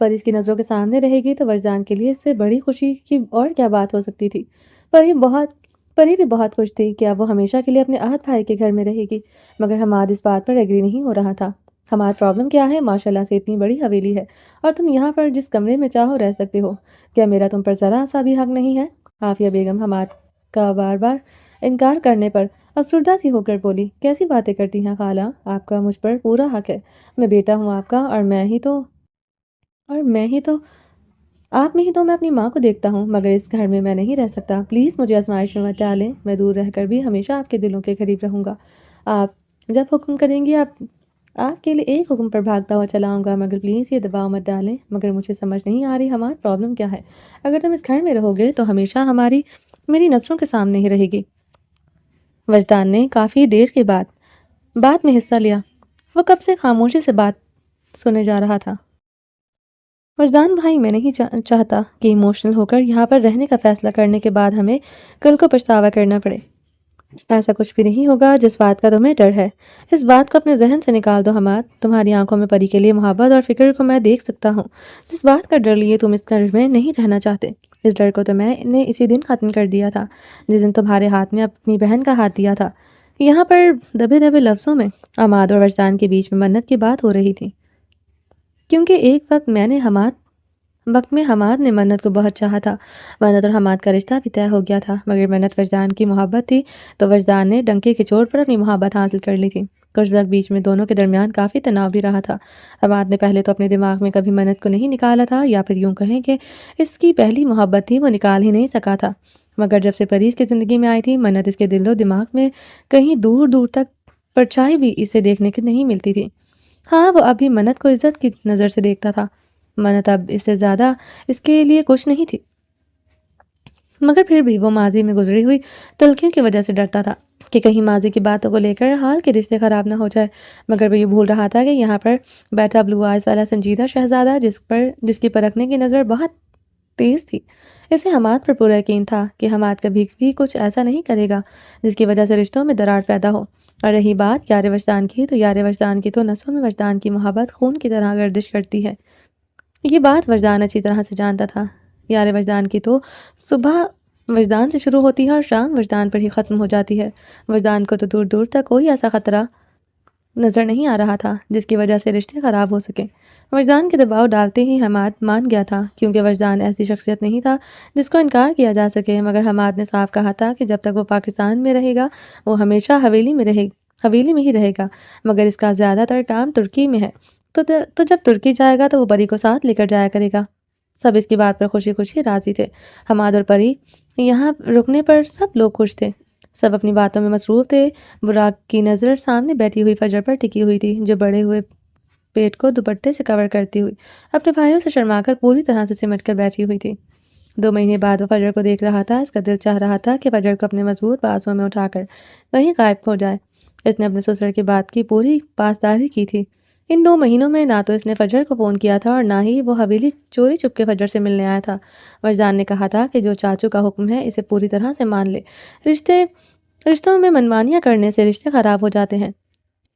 پری کی نظروں کے سامنے رہے گی تو وجدان کے لیے اس سے بڑی خوشی کی اور کیا بات ہو سکتی تھی۔ پری بھی بہت خوش تھی کہ اب وہ ہمیشہ کے لیے اپنے احد بھائی کے گھر میں رہے گی، مگر حماد اس بات پر ایگری نہیں ہو رہا تھا۔ حماد پرابلم کیا ہے؟ ماشاءاللہ سے اتنی بڑی حویلی ہے اور تم یہاں پر جس کمرے میں چاہو رہ سکتے ہو، کیا میرا تم پر ذرا سا بھی حق نہیں ہے؟ عافیہ بیگم حماد کا بار بار انکار کرنے پر افسردہ سی ہو کر بولی، کیسی باتیں کرتی ہیں خالہ، آپ کا مجھ پر پورا حق ہے، میں بیٹا ہوں آپ کا اور میں ہی تو آپ میں ہی تو میں اپنی ماں کو دیکھتا ہوں، مگر اس گھر میں میں نہیں رہ سکتا، پلیز مجھے آزمائش میں مت ڈالیں، میں دور رہ کر بھی ہمیشہ آپ کے دلوں کے قریب رہوں گا، آپ جب حکم کریں گی آپ کے لیے ایک حکم پر بھاگتا ہوا چلا آؤں گا، مگر پلیز یہ دباؤ مت ڈالیں۔ مگر مجھے سمجھ نہیں آ رہی حماد پرابلم کیا ہے؟ اگر تم اس گھر میں رہو گے تو ہمیشہ میری نظروں کے سامنے ہی رہے گی۔ وجدان نے کافی دیر کے بعد بات میں حصہ لیا، وہ کب سے خاموشی سے بات سنے جا رہا تھا۔ وجدان بھائی، میں نہیں چاہتا کہ ایموشنل ہو کر یہاں پر رہنے کا فیصلہ کرنے کے بعد ہمیں کل کو پچھتاوا کرنا پڑے۔ ایسا کچھ بھی نہیں ہوگا جس بات کا تمہیں ڈر ہے، اس بات کو اپنے ذہن سے نکال دو حماد، تمہاری آنکھوں میں پری کے لیے محبت اور فکر کو میں دیکھ سکتا ہوں، جس بات کا ڈر لیے تم اس گھر میں نہیں رہنا چاہتے، اس ڈر کو تو میں نے اسی دن ختم کر دیا تھا جس دن تمہارے ہاتھ میں اپنی بہن کا ہاتھ دیا تھا۔ یہاں پر دبے دبے لفظوں میں عماد اور وجدان کے بیچ میں منت کی بات ہو رہی تھی، کیونکہ ایک وقت میں حماد نے منت کو بہت چاہا تھا، منت اور حماد کا رشتہ بھی طے ہو گیا تھا، مگر منت وجدان کی محبت تھی تو وجدان نے ڈنکے کے چوٹ پر اپنی محبت حاصل کر لی تھی۔ کچھ وقت بیچ میں دونوں کے درمیان کافی تناؤ بھی رہا تھا۔ حماد نے پہلے تو اپنے دماغ میں کبھی منت کو نہیں نکالا تھا، یا پھر یوں کہیں کہ اس کی پہلی محبت تھی، وہ نکال ہی نہیں سکا تھا، مگر جب سے پری اس کی زندگی میں آئی تھی، منت اس کے دل و دماغ میں کہیں دور دور تک پرچھائی بھی اسے دیکھنے کی نہیں ملتی تھی۔ ہاں، وہ اب بھی منت کو عزت کی نظر سے دیکھتا تھا، منت اب اس سے زیادہ اس کے لیے کچھ نہیں تھی، مگر پھر بھی وہ ماضی میں گزری ہوئی تلخیوں کی وجہ سے ڈرتا تھا کہ کہیں ماضی کی باتوں کو لے کر حال کے رشتے خراب نہ ہو جائے، مگر وہ یہ بھول رہا تھا کہ یہاں پر بیٹھا بلو آئز والا سنجیدہ شہزادہ جس کی پرکھنے کی نظر بہت تیز تھی، اسے حماد پر پورا یقین تھا کہ حماد کبھی بھی کچھ ایسا نہیں کرے گا جس کی وجہ سے رشتوں میں دراڑ پیدا ہو۔ اور رہی بات یار وجدان کی، تو یار وجدان کی تو نسوں میں وجدان کی محبت خون کی طرح گردش کرتی ہے، یہ بات وجدان اچھی طرح سے جانتا تھا۔ یار وجدان کی تو صبح وجدان سے شروع ہوتی ہے اور شام وجدان پر ہی ختم ہو جاتی ہے۔ وجدان کو تو دور دور تک کوئی ایسا خطرہ نظر نہیں آ رہا تھا جس کی وجہ سے رشتے خراب ہو سکیں۔ وجدان کے دباؤ ڈالتے ہی حماد مان گیا تھا، کیونکہ وجدان ایسی شخصیت نہیں تھا جس کو انکار کیا جا سکے، مگر حماد نے صاف کہا تھا کہ جب تک وہ پاکستان میں رہے گا وہ ہمیشہ حویلی میں ہی رہے گا، مگر اس کا زیادہ تر کام ترکی میں ہے، تو جب ترکی جائے گا تو وہ پری کو ساتھ لے کر جایا کرے گا۔ سب اس کی بات پر خوشی خوشی راضی تھے، حماد اور پری یہاں رکنے پر سب لوگ خوش تھے، سب اپنی باتوں میں مصروف تھے۔ براق کی نظر سامنے بیٹھی ہوئی فجر پر ٹکی ہوئی تھی، جو بڑے ہوئے پیٹ کو دوپٹے سے کور کرتی ہوئی اپنے بھائیوں سے شرما کر پوری طرح سے سمٹ کر بیٹھی ہوئی تھی۔ 2 مہینے بعد وہ فجر کو دیکھ رہا تھا، اس کا دل چاہ رہا تھا کہ فجر کو اپنے مضبوط بازوں میں اٹھا کر کہیں غائب ہو جائے۔ اس نے اپنے سسر کی بات کی پوری پاسداری کی تھی۔ ان 2 مہینوں میں نہ تو اس نے فجر کو فون کیا تھا اور نہ ہی وہ حویلی چوری چپ کے فجر سے ملنے آیا تھا۔ وجدان نے کہا تھا کہ جو چاچو کا حکم ہے اسے پوری طرح سے مان لے، رشتوں میں منمانیاں کرنے سے رشتے خراب ہو جاتے ہیں۔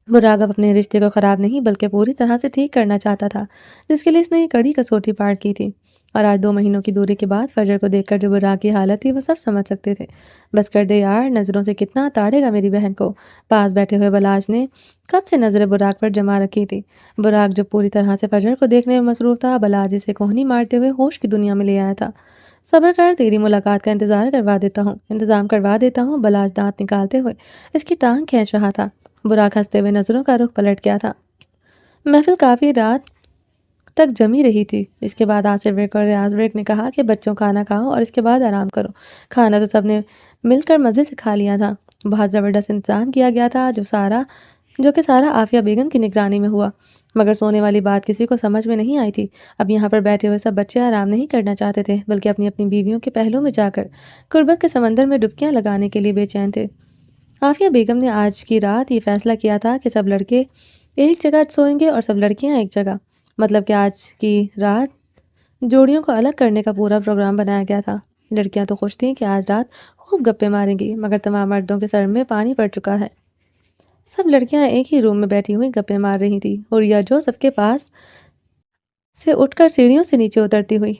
براق اب اپنے رشتے کو خراب نہیں بلکہ پوری طرح سے ٹھیک کرنا چاہتا تھا، جس کے لیے اس نے یہ کڑی کسوٹی پار کی تھی، اور آج 2 مہینوں کی دوری کے بعد فجر کو دیکھ کر جو براق کی حالت تھی وہ سب سمجھ سکتے تھے۔ بس کر دے یار، نظروں سے کتنا تاڑے گا میری بہن کو۔ پاس بیٹھے ہوئے بلاج نے کب سے نظر براق پر جما رکھی تھی۔ براق جو پوری طرح سے فجر کو دیکھنے میں مصروف تھا، بلاج اسے کوہنی مارتے ہوئے ہوش کی دنیا میں لے آیا تھا۔ صبر کر، تیری ملاقات کا انتظام کروا دیتا ہوں، بلاج دانت نکالتے ہوئے اس کی ٹانگ کھینچ رہا تھا۔ براق ہنستے ہوئے نظروں کا رخ پلٹ گیا تھا۔ محفل کافی رات تک جمی رہی تھی۔ اس کے بعد آصف بیگ اور ریاض بیگ نے کہا کہ بچوں کھانا کھاؤ اور اس کے بعد آرام کرو۔ کھانا تو سب نے مل کر مزے سے کھا لیا تھا، بہت زبردست انتظام کیا گیا تھا جو کہ سارا عافیہ بیگم کی نگرانی میں ہوا، مگر سونے والی بات کسی کو سمجھ میں نہیں آئی تھی۔ اب یہاں پر بیٹھے ہوئے سب بچے آرام نہیں کرنا چاہتے تھے بلکہ اپنی اپنی بیویوں کے پہلوں میں جا کر قربت کے سمندر میں ڈبکیاں لگانے کے لیے بے چین تھے۔ عافیہ بیگم نے آج کی رات یہ فیصلہ کیا تھا کہ سب لڑکے ایک جگہ سوئیں گے اور سب لڑکیاں ایک جگہ، مطلب کہ آج کی رات جوڑیوں کو الگ کرنے کا پورا پروگرام بنایا گیا تھا۔ لڑکیاں تو خوش تھیں کہ آج رات خوب گپے ماریں گی، مگر تمام مردوں کے سر میں پانی پڑ چکا ہے۔ سب لڑکیاں ایک ہی روم میں بیٹھی ہوئی گپے مار رہی تھیں، اور یا جو سب کے پاس سے اٹھ کر سیڑھیوں سے نیچے اترتی ہوئی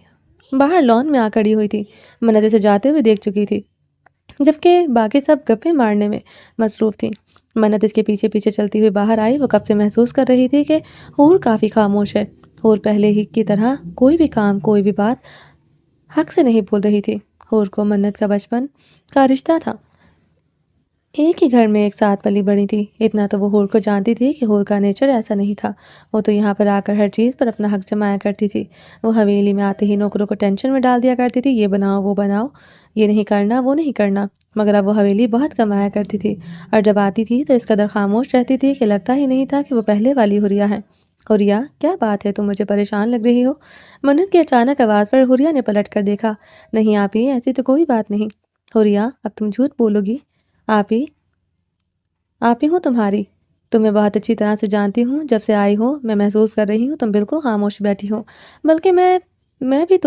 باہر لان میں آ کھڑی ہوئی تھی۔ منت اسے جاتے ہوئے دیکھ چکی تھی، جبکہ باقی سب گپے مارنے میں مصروف تھی۔ منت اس کے پیچھے پیچھے چلتی ہوئی باہر آئی۔ وہ کب سے محسوس کر رہی تھی کہ حور کافی خاموش ہے۔ حور پہلے ہی کی طرح کوئی بھی کام، کوئی بھی بات حق سے نہیں بول رہی تھی۔ حور کو منت کا بچپن کا رشتہ تھا، ایک ہی گھر میں ایک ساتھ پلی بڑی تھی۔ اتنا تو وہ حور کو جانتی تھی کہ حور کا نیچر ایسا نہیں تھا۔ وہ تو یہاں پر آ کر ہر چیز پر اپنا حق جمایا کرتی تھی۔ وہ حویلی میں آتے ہی نوکروں کو ٹینشن میں ڈال دیا کرتی تھی، یہ بناؤ وہ بناؤ، یہ نہیں کرنا وہ نہیں کرنا۔ مگر اب وہ حویلی بہت کم آیا کرتی تھی، اور جب آتی تھی تو اس قدر خاموش رہتی تھی کہ لگتا ہی نہیں تھا کہ وہ پہلے والی حریہ ہے۔ حریہ، کیا بات ہے، تم مجھے پریشان لگ رہی ہو؟ منت کی اچانک آواز پر حریہ نے پلٹ کر دیکھا۔ نہیں آپی، ایسی تو کوئی بات نہیں۔ حریہ، اب تم جھوٹ بولو گی؟ آپی، آپی ہوں تمہاری، تمہیں بہت اچھی طرح سے جانتی ہوں۔ جب سے آئی ہو میں محسوس کر رہی ہوں تم بالکل خاموش بیٹھی ہو، بلکہ میں بھی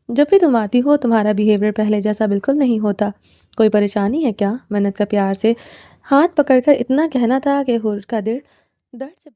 جب بھی تم آتی ہو تمہارا بیہیویئر پہلے جیسا بالکل نہیں ہوتا۔ کوئی پریشانی ہے کیا؟ منت کا پیار سے ہاتھ پکڑ کر اتنا کہنا تھا کہ حور کا دل درد سے